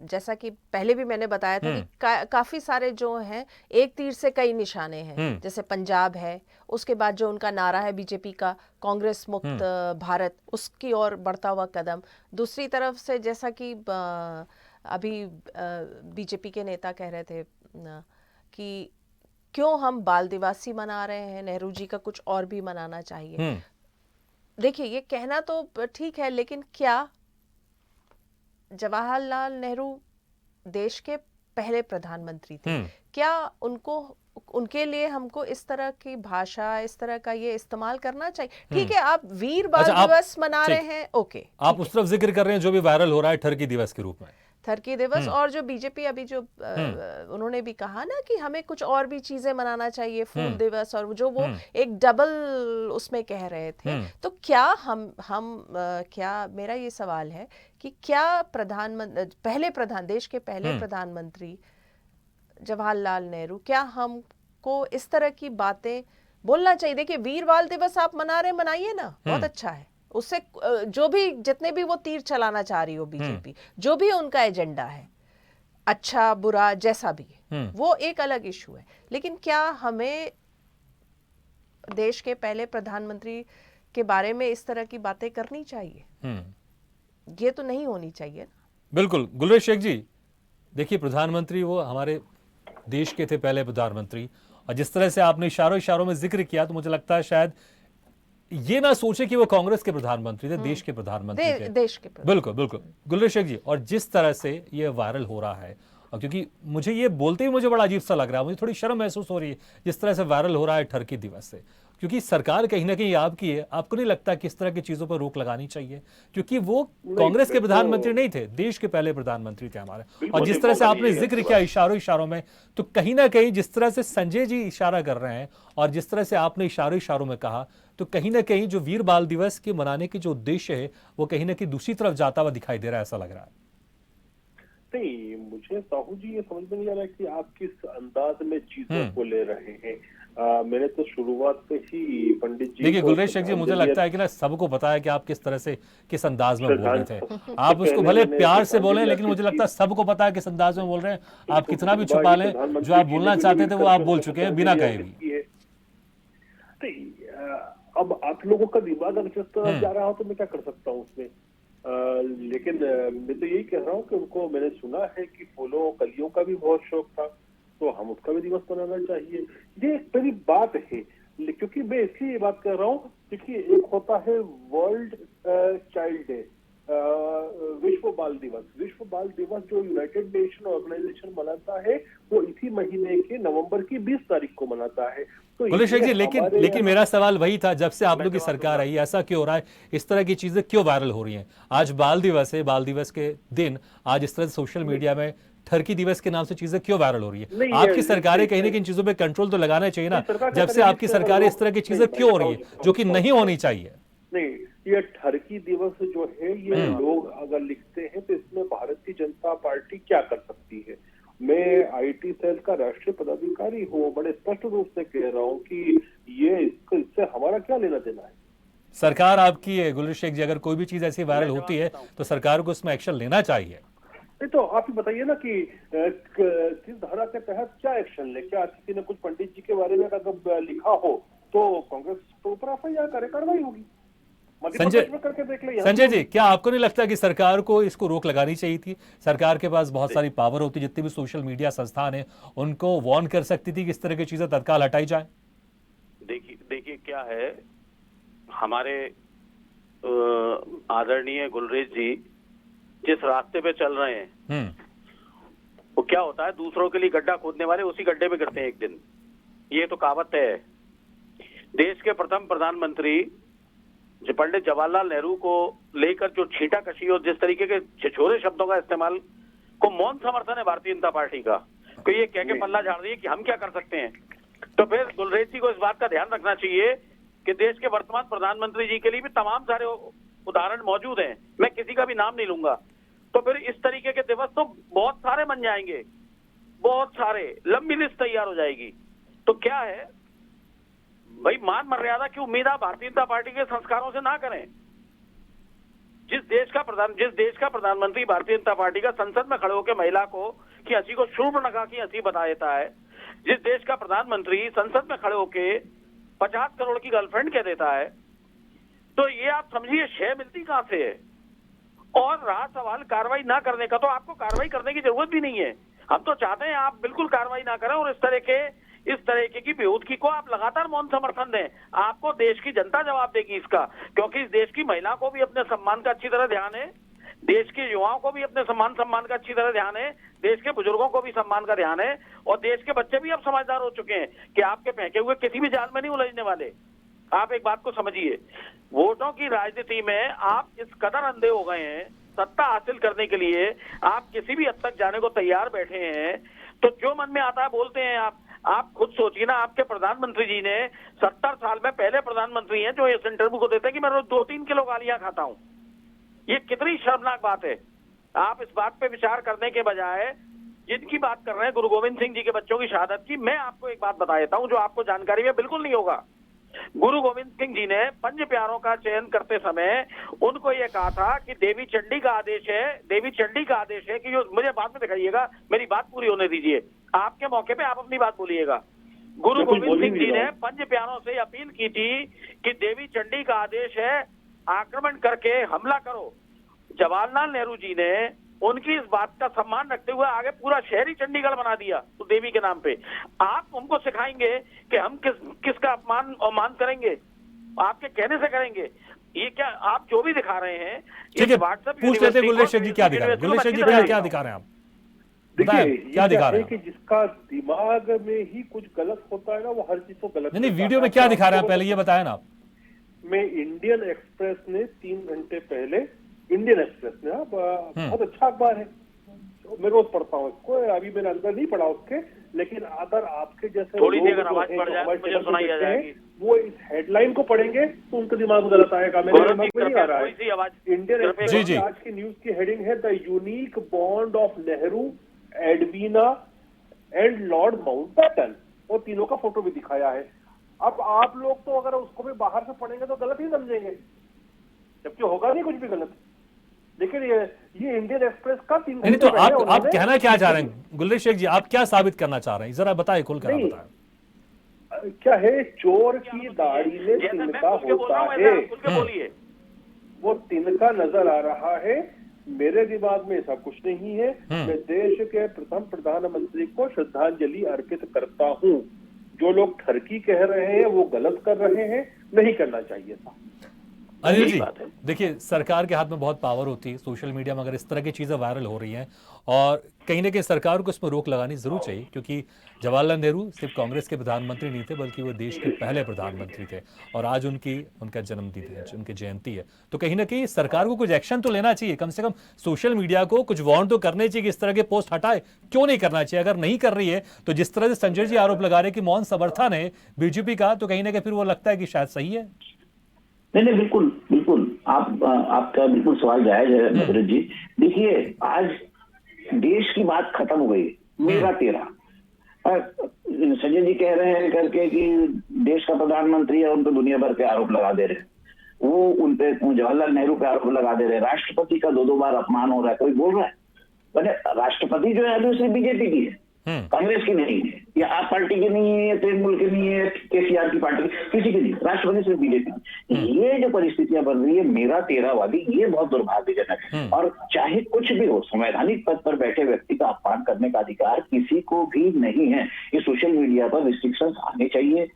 जैसा कि पहले भी मैंने बताया था कि काफी सारे जो हैं एक तीर से कई निशाने हैं। जैसे पंजाब है, उसके बाद जो उनका नारा है बीजेपी का, कांग्रेस मुक्त भारत, उसकी ओर बढ़ता हुआ कदम। दूसरी तरफ से जैसा कि अभी बीजेपी के नेता कह रहे थे कि क्यों हम बाल दिवस ही मना रहे हैं, नेहरू जी का कुछ और भी मनाना चाहिए। देखिए ये कहना तो ठीक है, लेकिन क्या जवाहरलाल नेहरू देश के पहले प्रधानमंत्री थे? क्या उनके लिए हमको इस तरह की भाषा, इस तरह का ये इस्तेमाल करना चाहिए? ठीक है, आप वीर बाल दिवस मना रहे हैं, ओके, आप उस तरफ जिक्र कर रहे हैं जो भी वायरल हो रहा है ठरकी दिवस के रूप में, ठरकी दिवस, और जो बीजेपी अभी जो उन्होंने भी कहा ना कि हमें कुछ और भी चीजें मनाना चाहिए, फूल दिवस, और जो वो एक डबल उसमें कह रहे थे, तो क्या हम क्या, मेरा ये सवाल है कि क्या देश के पहले प्रधानमंत्री जवाहरलाल नेहरू, क्या हमको इस तरह की बातें बोलना चाहिए? देखिए वीर बाल दिवस आप मना रहे, मनाइए ना, बहुत अच्छा है, उससे जो भी जितने भी वो तीर चलाना चाह रही हो बीजेपी, जो भी उनका एजेंडा है, अच्छा बुरा जैसा भी है, वो एक अलग इशू है, लेकिन क्या हमें देश के पहले प्रधानमंत्री के बारे में इस तरह की बातें करनी चाहिए? ये तो नहीं होनी चाहिए ना। बिल्कुल। गुलरेज शेख जी, देखिए प्रधानमंत्री वो हमारे देश के थे पहले प्रधानमंत्री, और जिस तरह से आपने इशारों में जिक्र किया, तो मुझे लगता है शायद ये ना सोचे कि वो कांग्रेस के प्रधानमंत्री थे, देश के प्रधानमंत्री थे। देश के बिल्कुल बिल्कुल गुलरेज शेख जी, और जिस तरह से ये वायरल हो रहा है, और क्योंकि मुझे ये बोलते ही मुझे बड़ा अजीब सा लग रहा है, मुझे थोड़ी शर्म महसूस हो रही है जिस तरह से वायरल हो रहा है ठरकी दिवस से, क्योंकि सरकार कहीं ना कहीं आपकी है, आपको नहीं लगता कि इस तरह की चीजों पर रोक लगानी चाहिए? क्योंकि वो कांग्रेस के प्रधानमंत्री नहीं थे, देश के पहले प्रधानमंत्री थे हमारे, और जिस तरह से आपने जिक्र किया इशारों में, तो कहीं ना कहीं जिस तरह से संजय जी इशारा कर रहे हैं, और जिस तरह से आपने इशारों में कहा, तो कहीं ना कहीं जो वीर बाल दिवस के मनाने की जो उद्देश्य है, वो कहीं ना कहीं दूसरी तरफ जाता हुआ दिखाई दे रहा है, ऐसा लग रहा है। नहीं, मुझे साहू जी ये समझ में नहीं आ रहा है कि आप किस अंदाज में चीजों को ले रहे हैं। मैंने तो शुरुआत से ही पंडित जी, देखिए गुलरेज शेख जी, मुझे लगता है कि ना सबको पता है कि आप किस तरह से, किस अंदाज में बोल रहे थे। आप उसको भले प्यार से बोले, लेकिन मुझे लगता है सबको पता है किस अंदाज में बोल रहे हैं। आप कितना भी छुपा लें, जो आप बोलना चाहते थे वो आप बोल चुके हैं बिना कहे भी। अब आप लोगों का दिमाग अगर जिस तरह जा रहा हो तो मैं क्या कर सकता हूँ उसमें। लेकिन मैं तो यही कह रहा हूँ कि उनको, मैंने सुना है कि फूलों कलियों का भी बहुत शौक था, तो हम उसका भी दिवस मनाना चाहिए। ये एक बड़ी बात है, क्योंकि मैं इसलिए ये बात कर रहा हूँ क्योंकि एक होता है वर्ल्ड चाइल्ड डे, विश्व बाल दिवस जो यूनाइटेड नेशन ऑर्गेनाइजेशन मनाता है, वो इसी महीने के नवंबर की 20 तारीख को मनाता है। तो गुलरेज शेख जी, लेकिन मेरा सवाल वही था, जब से आप लोग की सरकार आई, ऐसा क्यों हो रहा है, इस तरह की चीजें क्यों वायरल हो रही हैं? आज बाल दिवस है, बाल दिवस के दिन आज इस तरह सोशल मीडिया में ठरकी दिवस के नाम से चीजें क्यों वायरल हो रही है? आपकी सरकारें कहीं ना कहीं इन चीजों पे कंट्रोल तो लगाना चाहिए ना, जब से आपकी सरकारें इस तरह की चीजें क्यों हो रही है जो कि नहीं होनी चाहिए? नहीं, ये ठरकी दिवस जो है, ये लोग अगर लिखते हैं तो इसमें भारतीय जनता पार्टी क्या कर सकती है? मैं आईटी सेल का राष्ट्रीय पदाधिकारी हूँ, बड़े स्पष्ट रूप से कह रहा हूँ कि ये इससे हमारा क्या लेना देना है। सरकार आपकी है गुलरेज शेख जी, अगर कोई भी चीज ऐसी वायरल होती है तो सरकार को उसमें एक्शन लेना चाहिए। नहीं तो आप ही बताइए ना कि किस धारा के तहत क्या एक्शन ले? क्या किसी ने कुछ पंडित जी के बारे में अगर लिखा हो तो कांग्रेस के ऊपर एफआईआर करे, कार्रवाई होगी। संजय जी, क्या आपको नहीं लगता कि सरकार को इसको रोक लगानी चाहिए थी? सरकार के पास बहुत सारी पावर होती, जितने भी सोशल मीडिया संस्थान है उनको वार्न कर सकती थी कि इस तरह की चीजें तत्काल हटाई जाए। देखिए क्या है, हमारे आदरणीय गुलरेज जी जिस रास्ते पे चल रहे हैं, वो क्या होता है, दूसरों के लिए गड्ढा खोदने वाले उसी गड्ढे में गिरते हैं एक दिन। ये तो कहावत है। देश के प्रथम प्रधानमंत्री पंडित जवाहरलाल नेहरू को लेकर जो छींटा कशी और जिस तरीके के छिछोरे शब्दों का इस्तेमाल को मौन समर्थन है भारतीय जनता पार्टी का, तो ये कह के पल्ला झाड़ रही है कि हम क्या कर सकते हैं। तो फिर गुलरेज जी को इस बात का ध्यान रखना चाहिए कि देश के वर्तमान प्रधानमंत्री जी के लिए भी तमाम सारे उदाहरण मौजूद हैं, मैं किसी का भी नाम नहीं लूंगा। तो फिर इस तरीके के दिवस तो बहुत सारे बन जाएंगे, बहुत सारे, लंबी लिस्ट तैयार हो जाएगी। तो क्या है भाई, मान मर्यादा की उम्मीद आप भारतीय जनता पार्टी के संस्कारों से ना करें। जिस देश का प्रधानमंत्री भारतीय जनता पार्टी का संसद में खड़े होकर महिला को की हंसी को शूर्पणखा की हंसी बता देता है, जिस देश का प्रधानमंत्री संसद में खड़े होकर 50 करोड़ की गर्लफ्रेंड कह देता है, तो ये आप समझिए शय मिलती कहां से है। और रहा सवाल कार्रवाई ना करने का, तो आपको कार्रवाई करने की जरूरत भी नहीं है। हम तो चाहते हैं आप बिल्कुल कार्रवाई ना करें और इस तरह के इस तरीके की बेहूदगी को आप लगातार मौन समर्थन दें। आपको देश की जनता जवाब देगी इसका, क्योंकि इस देश की महिला को भी अपने सम्मान का अच्छी तरह ध्यान है, देश के युवाओं को भी अपने सम्मान का अच्छी तरह ध्यान है, देश के बुजुर्गों को भी सम्मान का ध्यान है, और देश के बच्चे भी अब समझदार हो चुके हैं कि आपके फेंके हुए किसी भी जाल में नहीं उलझने वाले। आप एक बात को समझिए, वोटों की राजनीति में आप इस कदर अंधे हो गए हैं, सत्ता हासिल करने के लिए आप किसी भी हद तक जाने को तैयार बैठे हैं, तो जो मन में आता है बोलते हैं आप खुद सोचिए ना, आपके प्रधानमंत्री जी ने 70 साल में पहले प्रधानमंत्री हैं जो इस इंटरव्यू को देते हैं कि मैं रोज 2-3 किलो गालियां खाता हूं। ये कितनी शर्मनाक बात है। आप इस बात पे विचार करने के बजाय जिनकी बात कर रहे हैं गुरु गोविंद सिंह जी के बच्चों की शहादत की, मैं आपको एक बात बता देता हूं जो आपको जानकारी में बिल्कुल नहीं होगा। गुरु गोविंद सिंह जी ने 5 प्यारों का चयन करते समय उनको यह कहा था कि देवी चंडी का आदेश है कि जो मुझे बाद में दिखाइएगा, मेरी बात पूरी होने दीजिए, आपके मौके पे आप अपनी बात बोलिएगा। गुरु गोविंद सिंह जी ने 5 प्यारों से अपील की थी कि देवी चंडी का आदेश है, आक्रमण करके हमला करो। जवाहरलाल नेहरू जी ने उनकी इस बात का सम्मान रखते हुए आगे पूरा शहर ही चंडीगढ़ बना दिया तो देवी के नाम पे। आप हमको सिखाएंगे कि हम किसका अपमान और मान करेंगे, आपके कहने से करेंगे। ये क्या आप जो भी दिखा रहे हैं, ठीक है, पूछ लेते गुलेश्वर जी क्या दिखा रहे हैं, गुलेश्वर जी क्या दिखा रहे हैं आप? देखिए क्या दिखा रहे हैं कि जिसका दिमाग में ही कुछ गलत होता है ना, वो हर चीज को गलत नहीं, वीडियो में क्या दिखा रहे हैं पहले ये बताया ना आप। मैं इंडियन एक्सप्रेस ने 3 घंटे पहले, इंडियन एक्सप्रेस ने बहुत अच्छा अखबार है, मैं रोज पढ़ता हूँ इसको, अभी मैंने अंदर नहीं पढ़ा उसके, लेकिन अगर आपके जैसे थोड़ी देर अगर आवाज बढ़ जाए मुझे सुनाई आ जाएगी, वो इस हेडलाइन को पढ़ेंगे तो उनका दिमाग में गलत आएगा। मेरे दिमाग में नहीं आ रहा है। इंडियन एक्सप्रेस आज की न्यूज की हेडिंग है the unique bond of Nehru, Edwina and Lord Mountbatten, और तीनों का फोटो भी दिखाया है। अब आप लोग तो अगर उसको भी बाहर से पढ़ेंगे तो गलत ही समझेंगे, जबकि होगा नहीं कुछ भी गलत। लेकिन ये इंडियन एक्सप्रेस का 3 नहीं, तो आप कहना क्या चाह रहे हैं गुलेश्वर जी, आप क्या साबित करना चाह रहे हैं, जरा बताइए, खुलकर बताएं। क्या है, चोर की दाढ़ी में तिनका होता है, वो तिनका नजर आ रहा है। मेरे दिमाग में ऐसा कुछ नहीं है। मैं देश के प्रथम प्रधानमंत्री को श्रद्धांजलि अर्पित करता हूं। जो लोग ठरकी कह रहे हैं वो गलत कर रहे हैं, नहीं करना चाहिए था। अनिल जी देखिए, सरकार के हाथ में बहुत पावर होती है, सोशल मीडिया में अगर इस तरह की चीजें वायरल हो रही हैं, और कहीं ना कहीं सरकार को इसमें रोक लगानी जरूर चाहिए, क्योंकि जवाहरलाल नेहरू सिर्फ कांग्रेस के प्रधानमंत्री नहीं थे बल्कि वो देश के पहले प्रधानमंत्री थे, और आज उनका जन्मदिन है, उनकी जयंती है, तो कहीं ना कहीं सरकार को कुछ एक्शन तो लेना चाहिए, कम से कम सोशल मीडिया को कुछ वार्न तो करने चाहिए कि इस तरह के पोस्ट हटाए। क्यों नहीं करना चाहिए? अगर नहीं कर रही है तो जिस तरह से संजय जी आरोप लगा रहे कि मौन समर्थन है बीजेपी का, तो कहीं ना कहीं फिर वो लगता है कि शायद सही है। नहीं, बिल्कुल बिल्कुल, आपका बिल्कुल सवाल जायज है मधुर जी। देखिए, आज देश की बात खत्म हो गई, मेरा तेरा। संजय जी कह रहे हैं करके कि देश का प्रधानमंत्री है, उन पर दुनिया भर के आरोप लगा दे रहे हैं, वो उन पे जवाहरलाल नेहरू पे आरोप लगा दे रहे हैं, राष्ट्रपति का 2-2 बार अपमान हो रहा है, कोई बोल रहा है? मैंने राष्ट्रपति जो है सिर्फ बीजेपी की है, कांग्रेस की नहीं है, या आप पार्टी की नहीं है, या तृणमूल की नहीं है, केसीआर की पार्टी, किसी की नहीं, राष्ट्रपति सिर्फ बीजेपी। ये जो परिस्थितियां बन रही है मेरा तेरा वाली, ये बहुत दुर्भाग्यजनक है। और चाहे कुछ भी हो, संवैधानिक पद पर बैठे व्यक्ति का अपमान करने का अधिकार किसी को भी नहीं है। ये सोशल मीडिया पर रिस्ट्रिक्शंस आने चाहिए।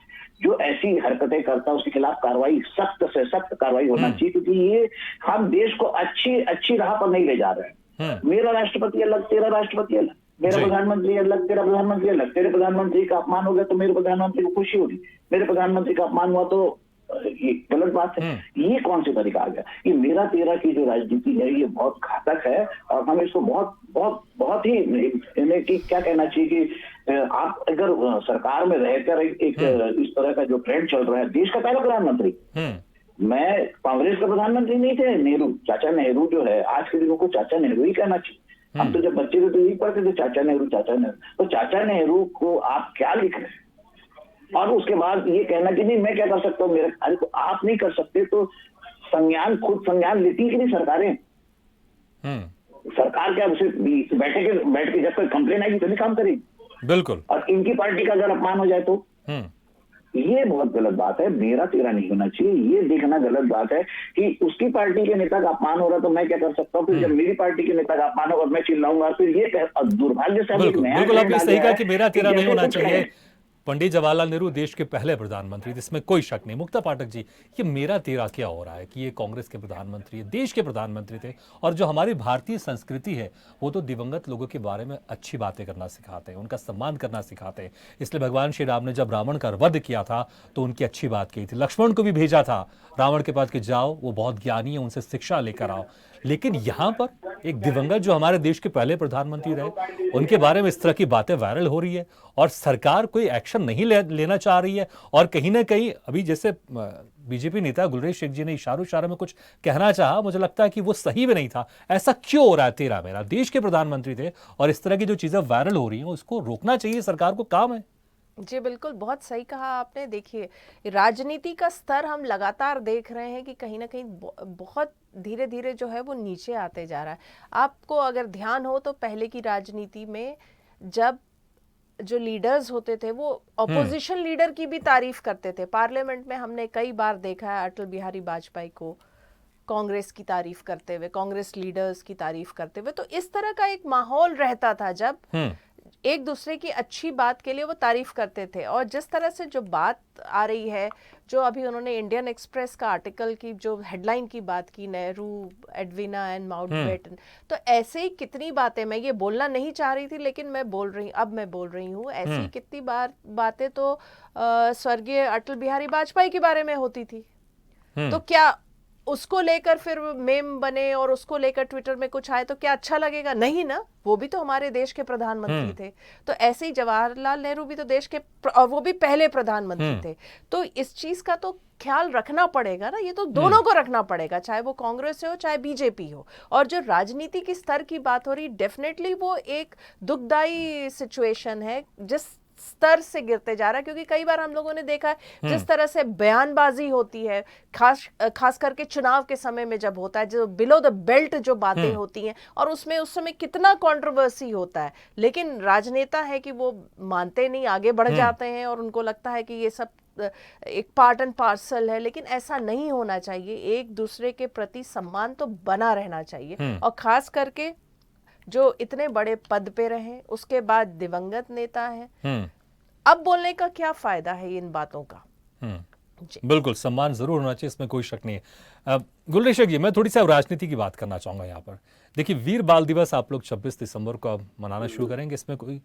जो ऐसी हरकतें करता है उसके खिलाफ कार्रवाई, सख्त से सख्त कार्रवाई होना चाहिए, क्योंकि ये हम देश को अच्छी राह पर नहीं ले जा रहे हैं। मेरा राष्ट्रपति अलग, तेरा राष्ट्रपति अलग, मेरा प्रधानमंत्री अलग, तेरा प्रधानमंत्री अलग। तेरे प्रधानमंत्री का अपमान हो गया तो मेरे प्रधानमंत्री को खुशी होगी, मेरे प्रधानमंत्री का अपमान हुआ तो ये गलत बात है। ये कौन सी तरीका आ गया? ये मेरा तेरा की जो राजनीति है ये बहुत घातक है, और हम इसको बहुत ही क्या कहना चाहिए कि आप अगर सरकार में रहकर एक इस तरह का जो ट्रेंड चल रहा है, देश का पहला प्रधानमंत्री, मैं कांग्रेस का प्रधानमंत्री नहीं थे, नेहरू, चाचा नेहरू जो है, आज के दिनों को चाचा नेहरू ही कहना चाहिए। हम तो जब बच्चे थे तो यही पढ़ते थे, चाचा नेहरू, चाचा नेहरू। तो चाचा नेहरू को आप क्या लिख रहे हैं? और उसके बाद ये कहना कि नहीं मैं क्या कर सकता हूँ, मेरे, अरे तो आप नहीं कर सकते तो खुद संज्ञान लेती है कि नहीं सरकारें? सरकार क्या उसे बैठ के जब तक कंप्लेन आएगी तभी काम करेगी। बिल्कुल। और इनकी पार्टी का अगर अपमान हो जाए तो ये बहुत गलत बात है। मेरा तेरा नहीं होना चाहिए, ये देखना गलत बात है कि उसकी पार्टी के नेता का अपमान हो रहा तो मैं क्या कर सकता हूँ। फिर जब मेरी पार्टी के नेता का अपमान होगा मैं चिल्लाऊंगा, फिर ये दुर्भाग्य से बिल्कुल आपने सही कहा कि मेरा तेरा नहीं होना चाहिए। पंडित जवाहरलाल नेहरू देश के पहले प्रधानमंत्री थे, इसमें कोई शक नहीं। मुक्ता पाठक जी, ये मेरा तेरा क्या हो रहा है कि ये कांग्रेस के प्रधानमंत्री है, देश के प्रधानमंत्री थे, और जो हमारी भारतीय संस्कृति है वो तो दिवंगत लोगों के बारे में अच्छी बातें करना सिखाते हैं, उनका सम्मान करना सिखाते हैं। इसलिए भगवान श्री राम ने जब रावण का वध किया था तो उनकी अच्छी बात की थी, लक्ष्मण को भी भेजा था रावण के पास कि जाओ, वो बहुत ज्ञानी है, उनसे शिक्षा लेकर आओ। लेकिन यहाँ पर एक दिवंगत जो हमारे देश के पहले प्रधानमंत्री रहे, उनके बारे में इस तरह की बातें वायरल हो रही है और सरकार कोई एक्शन नहीं लेना चाह रही है। और कहीं ना कहीं अभी जैसे बीजेपी नेता गुलरेज शेख जी ने इशारों में कुछ कहना चाहा, मुझे लगता है कि वो सही भी नहीं था। ऐसा क्यों हो रहा है? तेरा मेरा देश के प्रधानमंत्री थे और इस तरह की जो चीजें वायरल हो रही हैं उसको रोकना चाहिए, सरकार को काम है। जी बिल्कुल, बहुत सही कहा आपने। देखिए, राजनीति का स्तर हम लगातार देख रहे हैं कि कहीं ना कहीं बहुत धीरे धीरे जो है वो नीचे आते जा रहा है। आपको अगर ध्यान हो तो पहले की राजनीति में जब जो लीडर्स होते थे वो ऑपोजिशन लीडर की भी तारीफ करते थे। पार्लियामेंट में हमने कई बार देखा है अटल बिहारी वाजपेयी को कांग्रेस की तारीफ करते हुए, कांग्रेस लीडर्स की तारीफ करते हुए। तो इस तरह का एक माहौल रहता था जब एक दूसरे की अच्छी बात के लिए वो तारीफ करते थे। और जिस तरह से जो बात आ रही है, जो अभी उन्होंने इंडियन एक्सप्रेस का आर्टिकल की जो हेडलाइन की बात की, नेहरू, एडवीना एंड माउंटबेटन, तो ऐसे ही कितनी बातें, मैं ये बोलना नहीं चाह रही थी लेकिन मैं बोल रही हूँ, ऐसी कितनी बार बातें तो स्वर्गीय अटल बिहारी वाजपेयी के बारे में होती थी। तो क्या उसको लेकर फिर मेम बने और उसको लेकर ट्विटर में कुछ आए तो क्या अच्छा लगेगा? नहीं ना, वो भी तो हमारे देश के प्रधानमंत्री थे। तो ऐसे ही जवाहरलाल नेहरू भी तो देश के और वो भी पहले प्रधानमंत्री थे। तो इस चीज का तो ख्याल रखना पड़ेगा ना, ये तो दोनों को रखना पड़ेगा, चाहे वो कांग्रेस हो चाहे बीजेपी हो। और जो राजनीति की स्तर की बात हो रही, डेफिनेटली वो एक दुखदाई सिचुएशन है जिस स्तर से गिरते जा रहा है। क्योंकि कई बार हम लोगों ने देखा है जिस तरह से बयानबाजी होती है, खास करके चुनाव के समय में जब होता है, जो बिलो द बेल्ट जो बातें होती हैं, और उसमें उस समय कितना कंट्रोवर्सी होता है। लेकिन राजनेता है कि वो मानते नहीं, आगे बढ़ जाते हैं और उनको लगता है कि ये सब एक पार्ट एंड पार्सल है। लेकिन ऐसा नहीं होना चाहिए, एक दूसरे के प्रति सम्मान तो बना रहना चाहिए। और खास करके जो इतने बड़े पद पे रहे, उसके बाद दिवंगत नेता हैं, अब बोलने का क्या फायदा है इन बातों का? बिल्कुल, सम्मान जरूर होना चाहिए, इसमें कोई शक नहीं है। गुलरेज शेख जी, मैं थोड़ी सी राजनीति की बात करना चाहूंगा यहाँ पर। देखिए, वीर बाल दिवस आप लोग 26 दिसंबर को अब मनाना शुरू करेंगे, इसमें कोई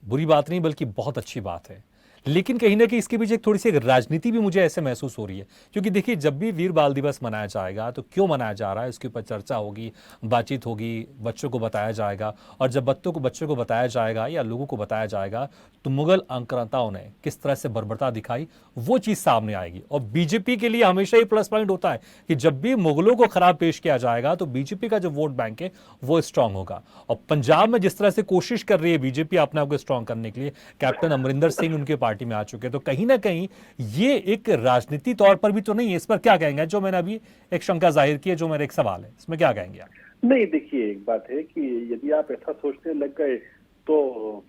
बुरी बात नहीं बल्कि बहुत अच्छी बात है। लेकिन कहीं ना कहीं इसके पीछे थोड़ी सी राजनीति भी मुझे ऐसे महसूस हो रही है। क्योंकि देखिए, जब भी वीर बाल दिवस मनाया जाएगा तो क्यों मनाया जा रहा है इसके ऊपर चर्चा होगी, बातचीत होगी, बच्चों को बताया जाएगा। और जब बच्चों को बताया जाएगा या लोगों को बताया जाएगा तो मुगल आक्रांताओं ने किस तरह से बर्बरता दिखाई, वो चीज़ सामने आएगी। और बीजेपी के लिए हमेशा ही प्लस पॉइंट होता है कि जब भी मुगलों को खराब पेश किया जाएगा तो बीजेपी का जो वोट बैंक है वो स्ट्रांग होगा। और पंजाब में जिस तरह से कोशिश कर रही है बीजेपी अपने आप को स्ट्रांग करने के लिए, कैप्टन अमरिंदर सिंह उनके पार्टी में आ चुके हैं, तो कहीं ना कहीं ये एक राजनीति तौर पर भी तो नहीं है। इस पर क्या कहेंगे? जो मैंने अभी एक शंका जाहिर की है, जो मेरा एक सवाल है, इसमें क्या कहेंगे आप? नहीं, देखिए, एक बात है कि यदि आप ऐसा सोचने लग गए तो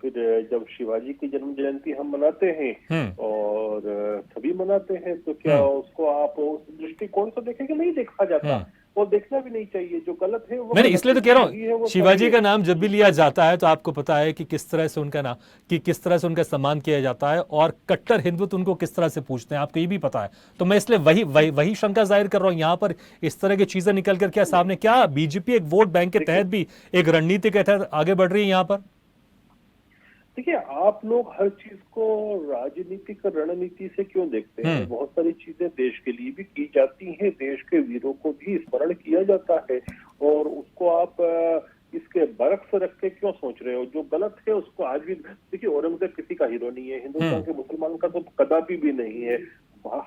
फिर जब शिवाजी की जन्म जयंती हम मनाते हैं और सभी मनाते हैं, तो क्या उसको आप उस दृष्टिकोण से देखेंगे? नहीं देखा जाता, और देखना भी नहीं चाहिए। जो गलत है वो मैंने इसलिए तो कह रहा हूँ, शिवाजी का नाम जब भी लिया जाता है तो आपको पता है कि किस तरह से उनका नाम, कि किस तरह से उनका सम्मान किया जाता है और कट्टर हिंदुत्व उनको किस तरह से पूछते हैं, आपको ये भी पता है। तो मैं इसलिए वही शंका जाहिर कर रहा हूँ। यहाँ पर इस तरह की चीजें निकल कर क्या सामने, क्या बीजेपी एक वोट बैंक के तहत भी एक रणनीति के तहत आगे बढ़ रही है यहाँ पर? देखिए, आप लोग हर चीज को राजनीतिक रणनीति से क्यों देखते हैं? बहुत सारी चीजें देश के लिए भी की जाती हैं, देश के वीरों को भी स्मरण किया जाता है, और उसको आप इसके बरक्स रख के क्यों सोच रहे हो? जो गलत है उसको आज भी देखिए, औरंगजेब किसी का हीरो नहीं है, हिंदुस्तान के मुसलमान का तो कदापि भी नहीं है।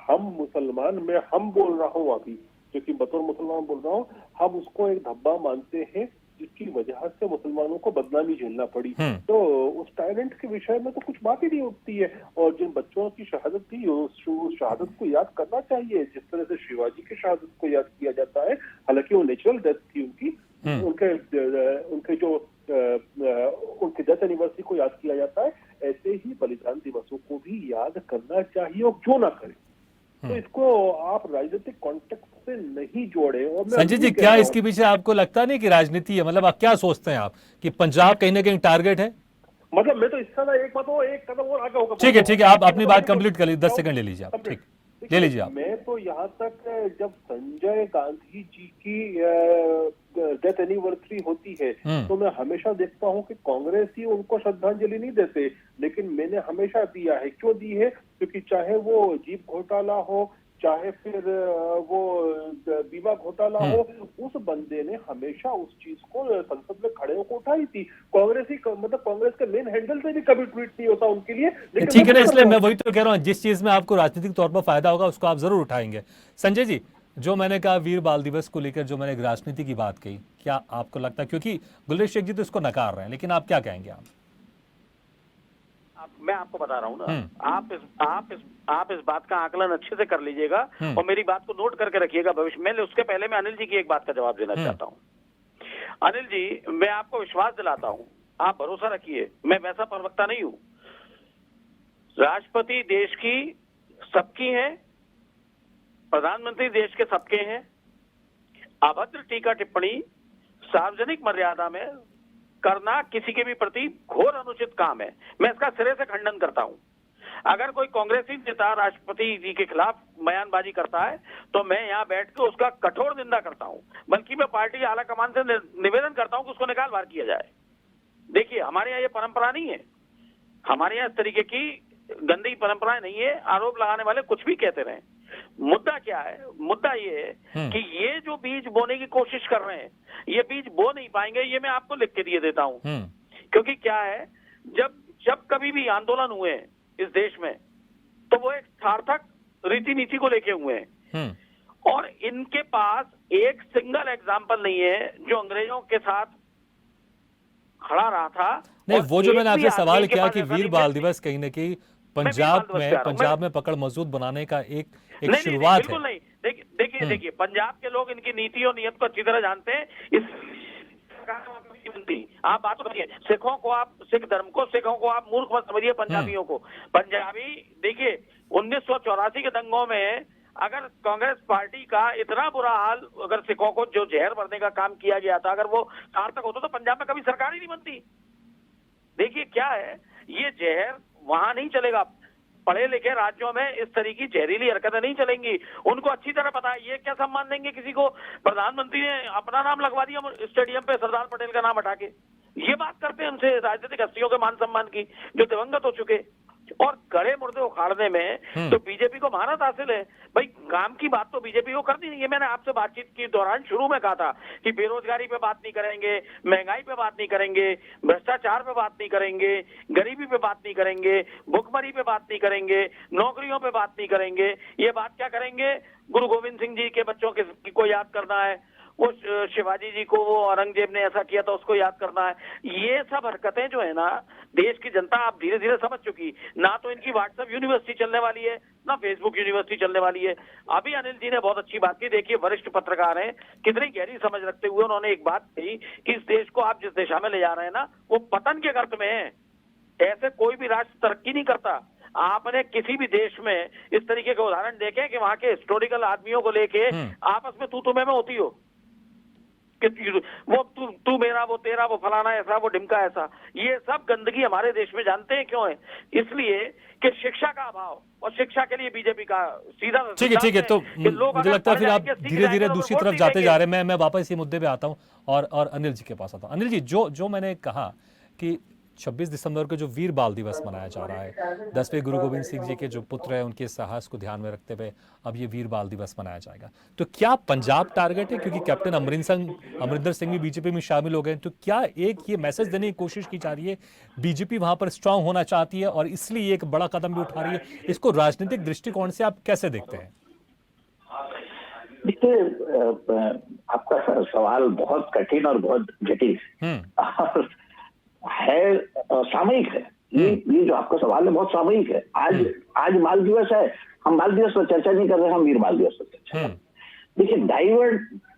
हम मुसलमान, मैं हम बोल रहा हूँ अभी, क्योंकि बतौर मुसलमान बोल रहा हूँ, हम उसको एक धब्बा मानते हैं जिसकी वजह से मुसलमानों को बदनामी झेलना पड़ी। तो उस टायरेंट के विषय में तो कुछ बात ही नहीं उठती है। और जिन बच्चों की शहादत थी उस शहादत को याद करना चाहिए, जिस तरह से शिवाजी की शहादत को याद किया जाता है। हालांकि वो नेचुरल डेथ थी उनकी, उनके डेथ एनिवर्सरी को याद किया जाता है, ऐसे ही बलिदान दिवसों को भी याद करना चाहिए, और क्यों ना करें। तो इसको आप राजनीतिक कॉन्टेक्स्ट से नहीं जोड़े। और संजय जी, क्या इसके पीछे आपको लगता नहीं कि राजनीति है? मतलब आप क्या सोचते हैं आप कि पंजाब कहीं ना कहीं टारगेट है? मतलब मैं तो इसका ना एक बात हो, एक कदम और आगे होगा। ठीक है, आप अपनी बात कंप्लीट कर लीजिए, 10 सेकंड ले लीजिए आप। ठीक, ले लीजिए आप। मैं तो यहाँ तक जब संजय गांधी जी की डेथ एनिवर्सरी होती है तो मैं हमेशा देखता हूँ कि कांग्रेस ही उनको श्रद्धांजलि नहीं देते, लेकिन मैंने हमेशा दिया है। क्यों दी है? क्योंकि चाहे वो जीप घोटाला हो, चाहे फिर वो बीमा घोटाला हो, उस बंदे ने हमेशा उस चीज को संसद में खड़े होकर उठाई थी। कांग्रेस ही मतलब कांग्रेस के मेन हैंडल से भी कभी ट्वीट नहीं होता उनके लिए। लेकिन ठीक है ना, इसलिए मैं वही तो कह रहा हूँ, जिस चीज में आपको राजनीतिक तौर पर फायदा होगा उसको आप जरूर उठाएंगे। संजय जी, जो मैंने कहा वीर बाल दिवस को लेकर, जो मैंने एक राजनीति की बात कही, क्या आपको लगता है, क्योंकि गुलरेज शेख जी तो इसको नकार रहे हैं, लेकिन आप क्या कहेंगे? मैं आपको बता रहा हूँ ना, आप इस बात का आकलन अच्छे से कर लीजिएगा और मेरी बात को नोट करके रखिएगा भविष्य में। उसके पहले मैं अनिल जी की एक बात का जवाब देना चाहता हूँ। अनिल जी, मैं आपको विश्वास दिलाता हूँ, आप भरोसा रखिए, मैं वैसा प्रवक्ता नहीं हूँ। राष्ट्रपति देश की सबकी है, प्रधानमंत्री देश के सबके हैं। अभद्र टीका टिप्पणी सार्वजनिक मर्यादा में करना किसी के भी प्रति घोर अनुचित काम है। मैं इसका सिरे से खंडन करता हूं। अगर कोई कांग्रेसी नेता राष्ट्रपति जी के खिलाफ बयानबाजी करता है तो मैं यहां बैठ के उसका कठोर निंदा करता हूं, बल्कि मैं पार्टी आला कमान से निवेदन करता हूं कि उसको निकाल बाहर किया जाए। देखिए, हमारे यहाँ ये परंपरा नहीं है, हमारे यहाँ इस तरीके की गंदी परंपराएं नहीं है। आरोप लगाने वाले कुछ भी कहते रहे। मुद्दा क्या है? मुद्दा ये है कि ये जो बीज बोने की कोशिश कर रहे हैं, ये बीज बो नहीं पाएंगे। ये मैं आपको लिख के दिए देता हूं, क्योंकि क्या है, जब कभी भी आंदोलन हुए इस देश में तो वो एक सार्थक रीति नीति को लेके हुए हैं, और इनके पास एक सिंगल एग्जाम्पल नहीं है जो अंग्रेजों के साथ खड़ा रहा था। नहीं, वो जो मैंने आपसे सवाल किया कि वीर बाल दिवस कहीं ना कहीं पंजाब में पकड़ मजबूत बनाने का एक शुरुआत है। बिल्कुल नहीं। देखिए, पंजाब के लोग इनकी नीति और नियत को अच्छी तरह जानते हैं। आप बात करिए, सिखों को आप, सिख धर्म को, सिखों को आप मूर्ख मत समझिए, पंजाबियों को। पंजाबी, देखिए 1984 के दंगों में अगर कांग्रेस पार्टी का इतना बुरा हाल, अगर सिखों को जो जहर भरने का काम किया गया था, अगर वो सार्थक होता तो पंजाब में कभी सरकार ही नहीं बनती। देखिए क्या है, ये जहर वहां नहीं चलेगा। पढ़े लिखे राज्यों में इस तरह की जहरीली हरकतें नहीं चलेंगी। उनको अच्छी तरह पता है। ये क्या सम्मान देंगे किसी को? प्रधानमंत्री ने अपना नाम लगवा दिया स्टेडियम पे, सरदार पटेल का नाम हटा के। ये बात करते हैं उनसे राजनीतिक हस्तियों के मान सम्मान की जो दिवंगत हो चुके, और गड़े मुर्दे उखाड़ने में तो बीजेपी को महारत हासिल है। भाई, काम की बात तो बीजेपी को करती नहीं है। मैंने आपसे बातचीत के दौरान शुरू में कहा था कि बेरोजगारी पे बात नहीं करेंगे, महंगाई पे बात नहीं करेंगे, भ्रष्टाचार पे बात नहीं करेंगे, गरीबी पे बात नहीं करेंगे, भुखमरी पे बात नहीं करेंगे, नौकरियों पे बात नहीं करेंगे। ये बात क्या करेंगे? गुरु गोविंद सिंह जी के बच्चों को याद करना है, वो शिवाजी जी को वो औरंगजेब ने ऐसा किया था उसको याद करना है। ये सब हरकतें जो है ना, देश की जनता आप धीरे धीरे समझ चुकी। ना तो इनकी व्हाट्सएप यूनिवर्सिटी चलने वाली है, ना फेसबुक यूनिवर्सिटी चलने वाली है। अभी अनिल जी ने बहुत अच्छी बात की। देखिए, वरिष्ठ पत्रकार हैं, कितनी गहरी समझ रखते हुए उन्होंने एक बात कही कि इस देश को आप जिस दिशा में ले जा रहे हैं ना, वो पतन के गर्त में है। ऐसे कोई भी राष्ट्र तरक्की नहीं करता। आपने किसी भी देश में इस तरीके के उदाहरण देखे कि वहां के हिस्टोरिकल आदमियों को लेके आपस में तू में होती हो कि वो तू मेरा, वो तेरा, वो फलाना ऐसा, वो ढिमका ऐसा। ये सब गंदगी हमारे देश में जानते हैं क्यों है? इसलिए कि शिक्षा का अभाव, और शिक्षा के लिए बीजेपी का सीधा। ठीक है। तो मुझे लगता है फिर आप धीरे धीरे दूसरी तरफ जाते जा रहे हैं। मैं वापस इसी मुद्दे पे आता हूं और अनिल जी के पास आता हूं। अनिल जी, जो मैंने कहा कि 26 दिसंबर को जो वीर बाल दिवस मनाया जा रहा है, 10वें गुरु गोविंद सिंह जी के जो पुत्र हैं उनके साहस को ध्यान में रखते हुए अब ये वीर बाल दिवस मनाया जाएगा, तो क्या पंजाब टारगेट है? क्योंकि कैप्टन अमरिंदर सिंह भी बीजेपी में शामिल हो गए, तो क्या एक ये मैसेज देने की कोशिश की जा रही है, बीजेपी वहां पर स्ट्रांग होना चाहती है और इसलिए एक बड़ा कदम भी उठा रही है? इसको राजनीतिक दृष्टिकोण से आप कैसे देखते हैं? देखिए, आपका सवाल बहुत कठिन और बहुत जटिल है, सामयिक है। ये जो आपका सवाल है बहुत सामयिक है। आज बाल दिवस है, हम बाल दिवस पर चर्चा नहीं कर रहे, हम वीर बाल दिवस पर चर्चा। देखिए,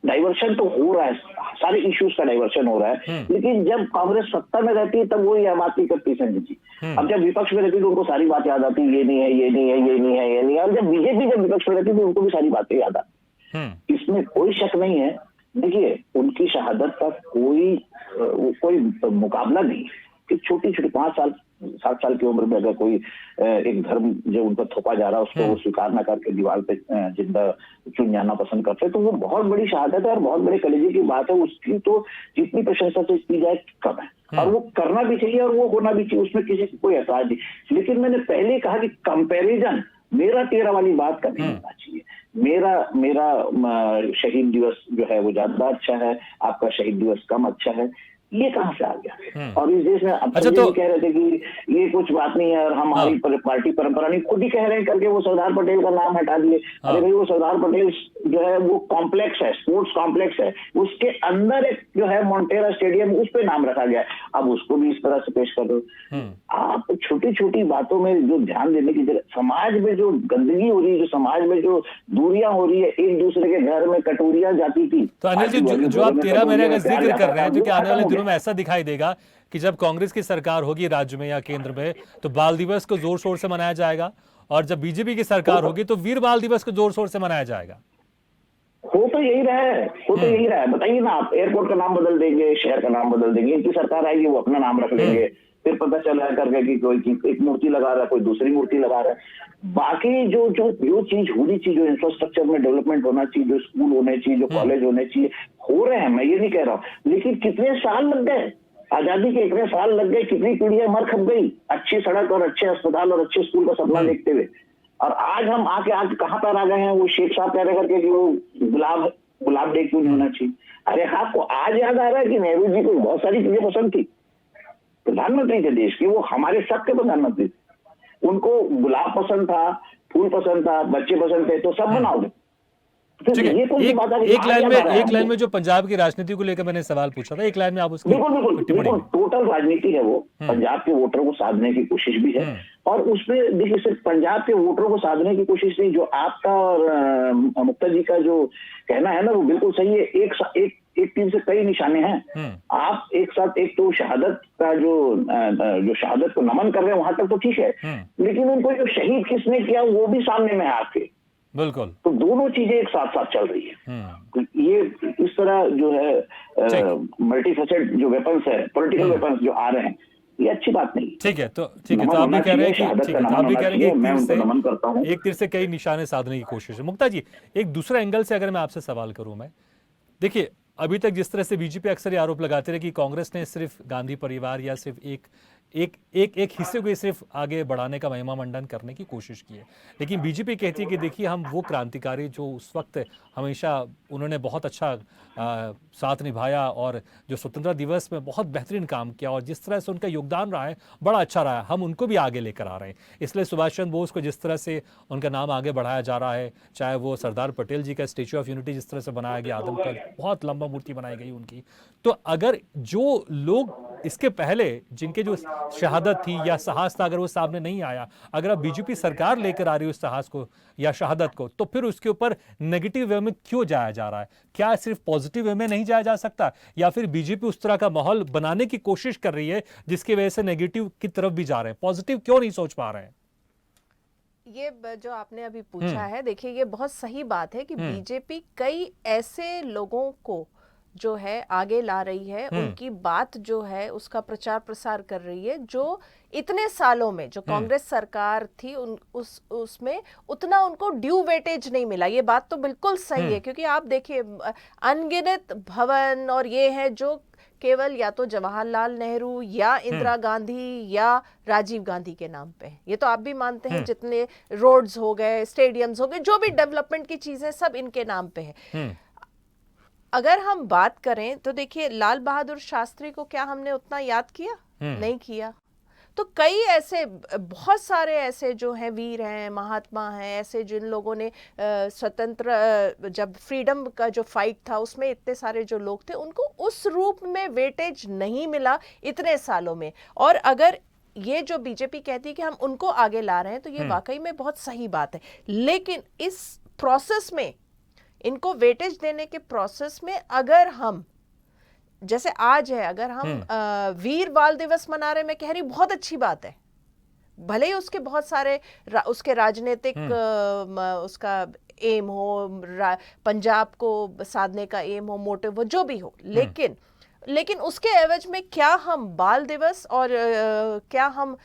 डाइवर्शन तो हो रहा है, सारे इश्यूज का डाइवर्शन हो रहा है, लेकिन जब कांग्रेस सत्ता में रहती है तब वो यह बात नहीं करती संजय जी। अब जब विपक्ष में रहती है तो उनको सारी बात याद आती है, ये नहीं है, ये नहीं है, ये नहीं है, ये नहीं है। और जब बीजेपी जब विपक्ष में रहती है तो उनको भी सारी बातें याद आती। इसमें कोई शक नहीं है। देखिए, उनकी शहादत का कोई मुकाबला नहीं। कि छोटी छोटी 5 साल 7 साल की उम्र में अगर कोई एक धर्म जो उनको थोपा जा रहा है उसको वो स्वीकार न करके दीवार पे जिंदा चुन जाना पसंद करते हैं, तो वो बहुत बड़ी शहादत है और बहुत बड़े कलेजे की बात है। उसकी तो जितनी प्रशंसा तो की जाए कम है, और वो करना भी चाहिए और वो होना भी चाहिए, उसमें किसी को कोई ऐतराज नहीं। लेकिन मैंने पहले कहा कि कंपैरिजन मेरा तेरा वाली बात कभी नहीं होना चाहिए। मेरा शहीद दिवस जो है वो ज्यादा अच्छा है, आपका शहीद दिवस कम अच्छा है, ये कहां से आ गया? और इस देश में अब अच्छा, तो कह रहे थे कि ये कुछ बात नहीं है और हमारी पार्टी परंपरा नहीं, खुद ही कह रहे हैं करके वो सरदार पटेल का नाम हटा दिए। अरे भाई, वो सरदार पटेल जो है वो कॉम्प्लेक्स है, स्पोर्ट्स कॉम्प्लेक्स है, उसके अंदर एक जो है मोंटेरा स्टेडियम, उस पे नाम रखा गया है। अब उसको भी इस तरह से पेश कर दो। आप छोटी छोटी बातों में जो ध्यान देने की जगह, समाज में जो गंदगी हो रही है, जो समाज में जो दूरियां हो रही है, एक दूसरे के घर में कटोरियां जाती थी। तो अनिल जी, जो आप 13 महीने का जिक्र कर रहे हैं, जो कि आने वाले दिनों में ऐसा दिखाई देगा कि जब कांग्रेस की सरकार होगी राज्य में या केंद्र में, तो बाल दिवस को जोर शोर से मनाया जाएगा, और जब बीजेपी की सरकार होगी तो वीर बाल दिवस को जोर शोर से मनाया जाएगा। हो तो यही रहा है, बताइए ना, आप एयरपोर्ट का नाम बदल देंगे, शहर का नाम बदल देंगे, इनकी सरकार आएगी वो अपना नाम रख लेंगे, फिर पता चला करके कि कोई एक मूर्ति लगा रहा है, कोई दूसरी मूर्ति लगा रहा है। बाकी जो चीज होनी चाहिए, जो इंफ्रास्ट्रक्चर में डेवलपमेंट होना चाहिए, जो स्कूल होने चाहिए, जो कॉलेज होने चाहिए, हो रहे हैं, मैं ये नहीं कह रहा हूँ। लेकिन कितने साल लग गए, आजादी के इतने साल लग गए, कितनी पीढ़ियां मर खप गई अच्छी सड़क और अच्छे अस्पताल और अच्छे स्कूल का सपना देखते हुए, और आज हम आके कहाँ पर आ गए हैं? वो शेख साहब कह रहे करके कि वो गुलाब डे क्यों नहीं होना चाहिए? अरे आपको आज याद आ रहा है कि नेहरू जी को बहुत सारी चीजें पसंद थी, प्रधानमंत्री थे देश के, वो हमारे सबके प्रधानमंत्री थे, उनको गुलाब पसंद था, फूल पसंद था, बच्चे पसंद थे, तो सब बनाओ। ठीक है, एक लाइन में जो पंजाब की राजनीति को लेकर मैंने सवाल पूछा था, एक लाइन में आप उसकी बिल्कुल टोटल राजनीति है वो, पंजाब के वोटरों को साधने की कोशिश भी है, और उसमें देखिए सिर्फ पंजाब के वोटरों को साधने की कोशिश नहीं, जो आपका और मुक्ता जी का जो कहना है ना, वो बिल्कुल सही है। एक टीम से कई निशाने हैं, आप एक साथ, एक तो शहादत का जो शहादत को नमन कर रहे हैं वहां तक तो ठीक है, लेकिन उनको जो शहीद किसने किया वो भी सामने में है आपके, बिल्कुल, तो दोनों चीजें एक साथ साथ चल रही है। ये इस तरह जो है मल्टीफेसेट जो वेपन्स है, पॉलिटिकल वेपन्स जो आ रहे हैं, ये अच्छी बात नहीं। ठीक है, तो आप भी कह रहे हैं कि एक तीर से कई निशाने साधने की कोशिश है। मुक्ता जी, एक दूसरा एंगल से अगर मैं आपसे सवाल करूं, मैं देखिए अभी तक जिस तरह से बीजेपी अक्सर ये आरोप लगाते रहे कि कांग्रेस ने सिर्फ गांधी परिवार या सिर्फ एक हिस्से को सिर्फ आगे बढ़ाने का महिमा मंडन करने की कोशिश की है, लेकिन बीजेपी कहती है कि देखिए हम वो क्रांतिकारी जो उस वक्त हमेशा उन्होंने बहुत अच्छा साथ निभाया और जो स्वतंत्रता दिवस में बहुत बेहतरीन काम किया और जिस तरह से उनका योगदान रहा है बड़ा अच्छा रहा है, हम उनको भी आगे लेकर आ रहे हैं। इसलिए सुभाष चंद्र बोस को जिस तरह से उनका नाम आगे बढ़ाया जा रहा है, चाहे वो सरदार पटेल जी का स्टेच्यू ऑफ यूनिटी जिस तरह से बनाया गया, आदम का बहुत लंबा मूर्ति बनाई गई उनकी, तो अगर जो लोग इसके पहले जिनके जो शहादत थी या साहस था, अगर वो सामने नहीं आया, अगर अब बीजेपी सरकार लेकर आ रही है उस साहस को या शहादत को, तो फिर उसके ऊपर नेगेटिव वे में क्यों जाया जा रहा है? क्या सिर्फ पॉजिटिव वे में नहीं जाया जा सकता, या फिर बीजेपी उस तरह का माहौल बनाने की कोशिश कर रही है जिसकी वजह से नेगेटिव की तरफ भी जा रहे हैं? पॉजिटिव क्यों नहीं सोच पा रहे हैं? ये जो आपने अभी पूछा है, देखिए ये बहुत सही बात है कि बीजेपी कई ऐसे लोगों को जो है आगे ला रही है, उनकी बात जो है उसका प्रचार प्रसार कर रही है, जो इतने सालों में जो कांग्रेस सरकार थी उसमें उतना उनको ड्यू वेटेज नहीं मिला। ये बात तो बिल्कुल सही है, क्योंकि आप देखिए अनगिनत भवन और ये है जो केवल या तो जवाहरलाल नेहरू या इंदिरा गांधी या राजीव गांधी के नाम पे है। ये तो आप भी मानते हैं, जितने रोड्स हो गए, स्टेडियम्स हो गए, जो भी डेवलपमेंट की चीजें सब इनके नाम पे है। अगर हम बात करें तो देखिए लाल बहादुर शास्त्री को क्या हमने उतना याद किया? नहीं किया। तो कई ऐसे बहुत सारे ऐसे जो हैं वीर हैं, महात्मा हैं, ऐसे जिन लोगों ने स्वतंत्र जब फ्रीडम का जो फाइट था उसमें इतने सारे जो लोग थे, उनको उस रूप में वेटेज नहीं मिला इतने सालों में। और अगर ये जो बीजेपी कहती है कि हम उनको आगे ला रहे हैं, तो ये वाकई में बहुत सही बात है। लेकिन इस प्रोसेस में, इनको वेटेज देने के प्रोसेस में, अगर हम जैसे आज है, अगर हम वीर बाल दिवस मना रहे, मैं कह रही बहुत अच्छी बात है, भले ही उसके बहुत सारे उसके राजनीतिक उसका एम हो, पंजाब को साधने का एम हो, मोटिव हो, जो भी हो, लेकिन लेकिन उसके एवज में क्या हम बाल दिवस और क्या हम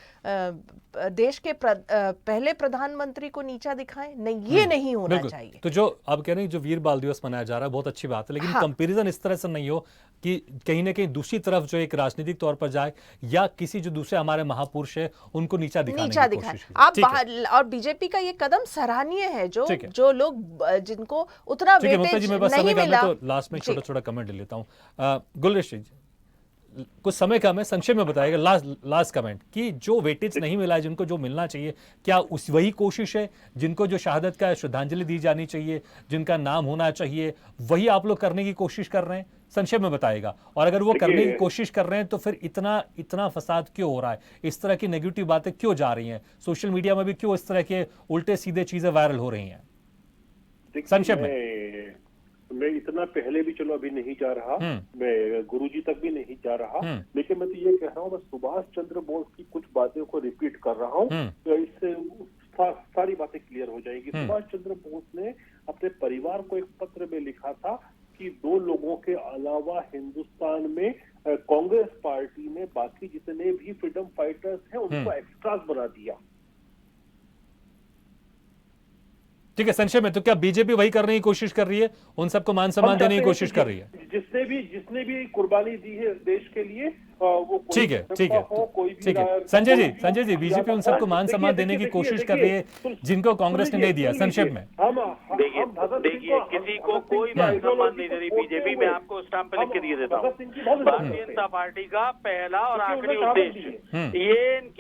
देश के पहले प्रधानमंत्री को नीचा दिखाएं? नहीं, ये नहीं होना चाहिए। तो जो आप कह रहे हैं जो वीर बाल दिवस मनाया जा रहा है बहुत अच्छी बात है, लेकिन हाँ। कंपैरिजन इस तरह से नहीं हो कि कहीं ना कहीं दूसरी तरफ जो एक राजनीतिक तौर पर जाए या किसी जो दूसरे हमारे महापुरुष है उनको नीचा दिखाने की कोशिश की। आप ठीक है। बाहर और बीजेपी का ये कदम सराहनीय है, जो ठीक है। जो लोग जिनको उतना ठीक है मुक्ता जी, वेटेज मेरे पास नहीं समय कम मिला। है तो लास्ट में जी। छोटा छोटा कमेंट ले लेता हूँ। गुलरिश जी, कुछ समय कम है, संक्षेप में बताएगा लास्ट कमेंट कि जो वेटेज नहीं मिला है, जिनको जो मिलना चाहिए, क्या उस वही कोशिश है? जिनको जो शहादत का श्रद्धांजलि दी जानी चाहिए, जिनका नाम होना चाहिए, वही आप लोग करने की कोशिश कर रहे हैं? संक्षेप में बताएगा। और अगर वो करने की कोशिश कर रहे हैं तो फिर इतना फसाद क्यों हो रहा है? इस तरह की नेगेटिव बातें क्यों जा रही हैं? सोशल मीडिया में भी क्यों इस तरह के उल्टे सीधे चीजें वायरल हो रही हैं? संक्षेप में। मैं इतना पहले भी चलो अभी नहीं जा रहा, मैं गुरुजी तक भी नहीं जा रहा, लेकिन मैं तो ये कह रहा हूँ, मैं सुभाष चंद्र बोस की कुछ बातों को रिपीट कर रहा हूँ, तो इससे सारी बातें क्लियर हो जाएगी। सुभाष चंद्र बोस ने अपने परिवार को एक पत्र में लिखा था कि 2 लोगों के अलावा हिंदुस्तान में कांग्रेस पार्टी ने बाकी जितने भी फ्रीडम फाइटर्स हैं उनको एक्स्ट्रास बना दिया। ठीक है, संक्षेप में तो क्या बीजेपी वही करने की कोशिश कर रही है? उन सबको मान सम्मान देने की कोशिश कर रही है? जिसने भी कुर्बानी दी है देश के लिए, वो ठीक है ठीक है संजय जी, बीजेपी उन सबको मान सम्मान देने की कोशिश कर रही है जिनको कांग्रेस ने नहीं दिया। संक्षेप में देखिए, किसी को कोई मान सम्मान नहीं दे रही बीजेपी। मैं आपको स्टाम्प पे लिख के दिए देता हूँ। भारतीय जनता पार्टी का पहला और आखिरी उद्देश्य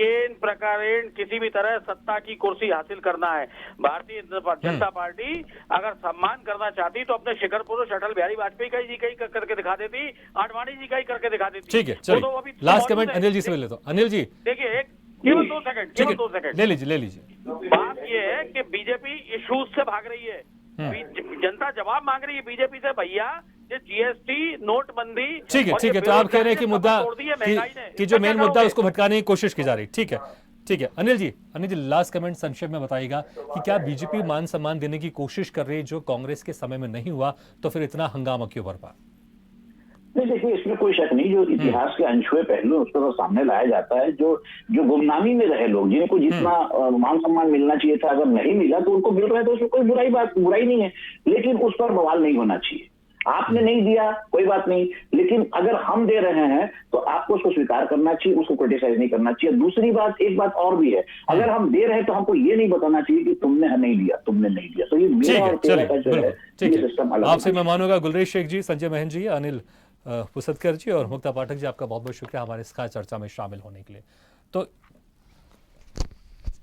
येन प्रकारेण किसी भी तरह सत्ता की कुर्सी हासिल करना है। भारतीय जनता पार्टी अगर सम्मान करना चाहती तो अपने शिखर पुरुष अटल बिहारी वाजपेयी का ही करके दिखा देती, आडवाणी जी का ही करके दिखा देती। ठीक है, चलिए लास्ट कमेंट अनिल जी से ले लेता हूं। अनिल जी देखिए, केवल 2 सेकंड ले लीजिए। बात ये है कि बीजेपी इश्यूज से भाग रही है, जनता जवाब मांग रही है बीजेपी से, भैया ये जीएसटी, नोटबंदी। ठीक है तो आप कह रहे हैं कि मुद्दा कि जो मेन मुद्दा उसको भटकाने की कोशिश की जा रही। ठीक है अनिल जी लास्ट कमेंट संक्षेप में बताइएगा कि क्या बीजेपी मान सम्मान देने की कोशिश कर रही है जो कांग्रेस के समय में नहीं हुआ, तो फिर इतना हंगामा क्यों बरपा? नहीं, देखिए इसमें कोई शक नहीं, जो इतिहास के अनछुए पहलू उसको तो सामने लाया जाता है। जो गुमनामी में रहे लोग, जिनको जितना मान सम्मान मिलना चाहिए था, अगर नहीं मिला तो उनको मिल रहा है तो उसमें कोई बुराई नहीं है, लेकिन उस पर बवाल नहीं होना चाहिए। आपने नहीं दिया कोई बात नहीं, लेकिन अगर हम दे रहे हैं तो आपको उसको स्वीकार करना चाहिए, उसको क्रिटिसाइज नहीं करना चाहिए। दूसरी बात, एक बात और भी है, अगर हम दे रहे हैं तो हमको ये नहीं बताना चाहिए कि तुमने नहीं दिया। तो ये मेरा और तेरा का जो है ये सिस्टम अलग। आपसे मैं मानूंगा गुलरेश शेख जी, संजय महन जी, अनिल पुसदकर जी और मुक्ता पाठक जी, आपका बहुत बहुत शुक्रिया हमारे इस खास चर्चा में शामिल होने के लिए। तो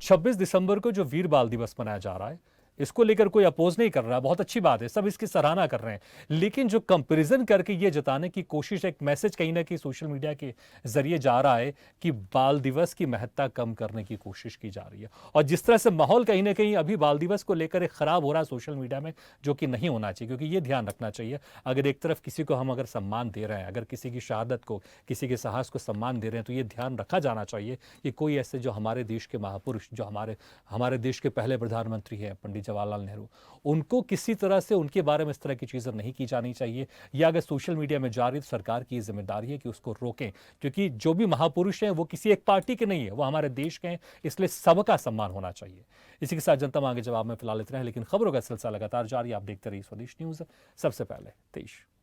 26 दिसंबर को जो वीर बाल दिवस मनाया जा रहा है, इसको लेकर कोई अपोज नहीं कर रहा, बहुत अच्छी बात है, सब इसकी सराहना कर रहे हैं, लेकिन जो कंपैरिजन करके ये जताने की कोशिश, एक मैसेज कहीं ना कहीं सोशल मीडिया के जरिए जा रहा है कि बाल दिवस की महत्ता कम करने की कोशिश की जा रही है। और जिस तरह से माहौल कहीं ना कहीं अभी बाल दिवस को लेकर एक खराब हो रहा है सोशल मीडिया में, जो कि नहीं होना चाहिए, क्योंकि ये ध्यान रखना चाहिए, अगर एक तरफ किसी को हम अगर सम्मान दे रहे हैं, अगर किसी की शहादत को, किसी के साहस को सम्मान दे रहे हैं, तो ये ध्यान रखा जाना चाहिए कि कोई ऐसे जो हमारे देश के महापुरुष, जो हमारे देश के पहले प्रधानमंत्री हैं पंडित जवाहरलाल नेहरू, उनको किसी तरह से उनके बारे में इस तरह की चीज़ें नहीं की जानी चाहिए। या अगर सोशल मीडिया में जा रही तो सरकार की जिम्मेदारी है कि उसको रोकें, क्योंकि जो भी महापुरुष हैं वो किसी एक पार्टी के नहीं है, वो हमारे देश के हैं, इसलिए सबका सम्मान होना चाहिए। इसी के साथ जनता मांगे जवाब में फिलहाल इतना है, लेकिन खबरों का सिलसिला लगातार जारी। आप देखते रहिए स्वदेश न्यूज़, सबसे पहले देश।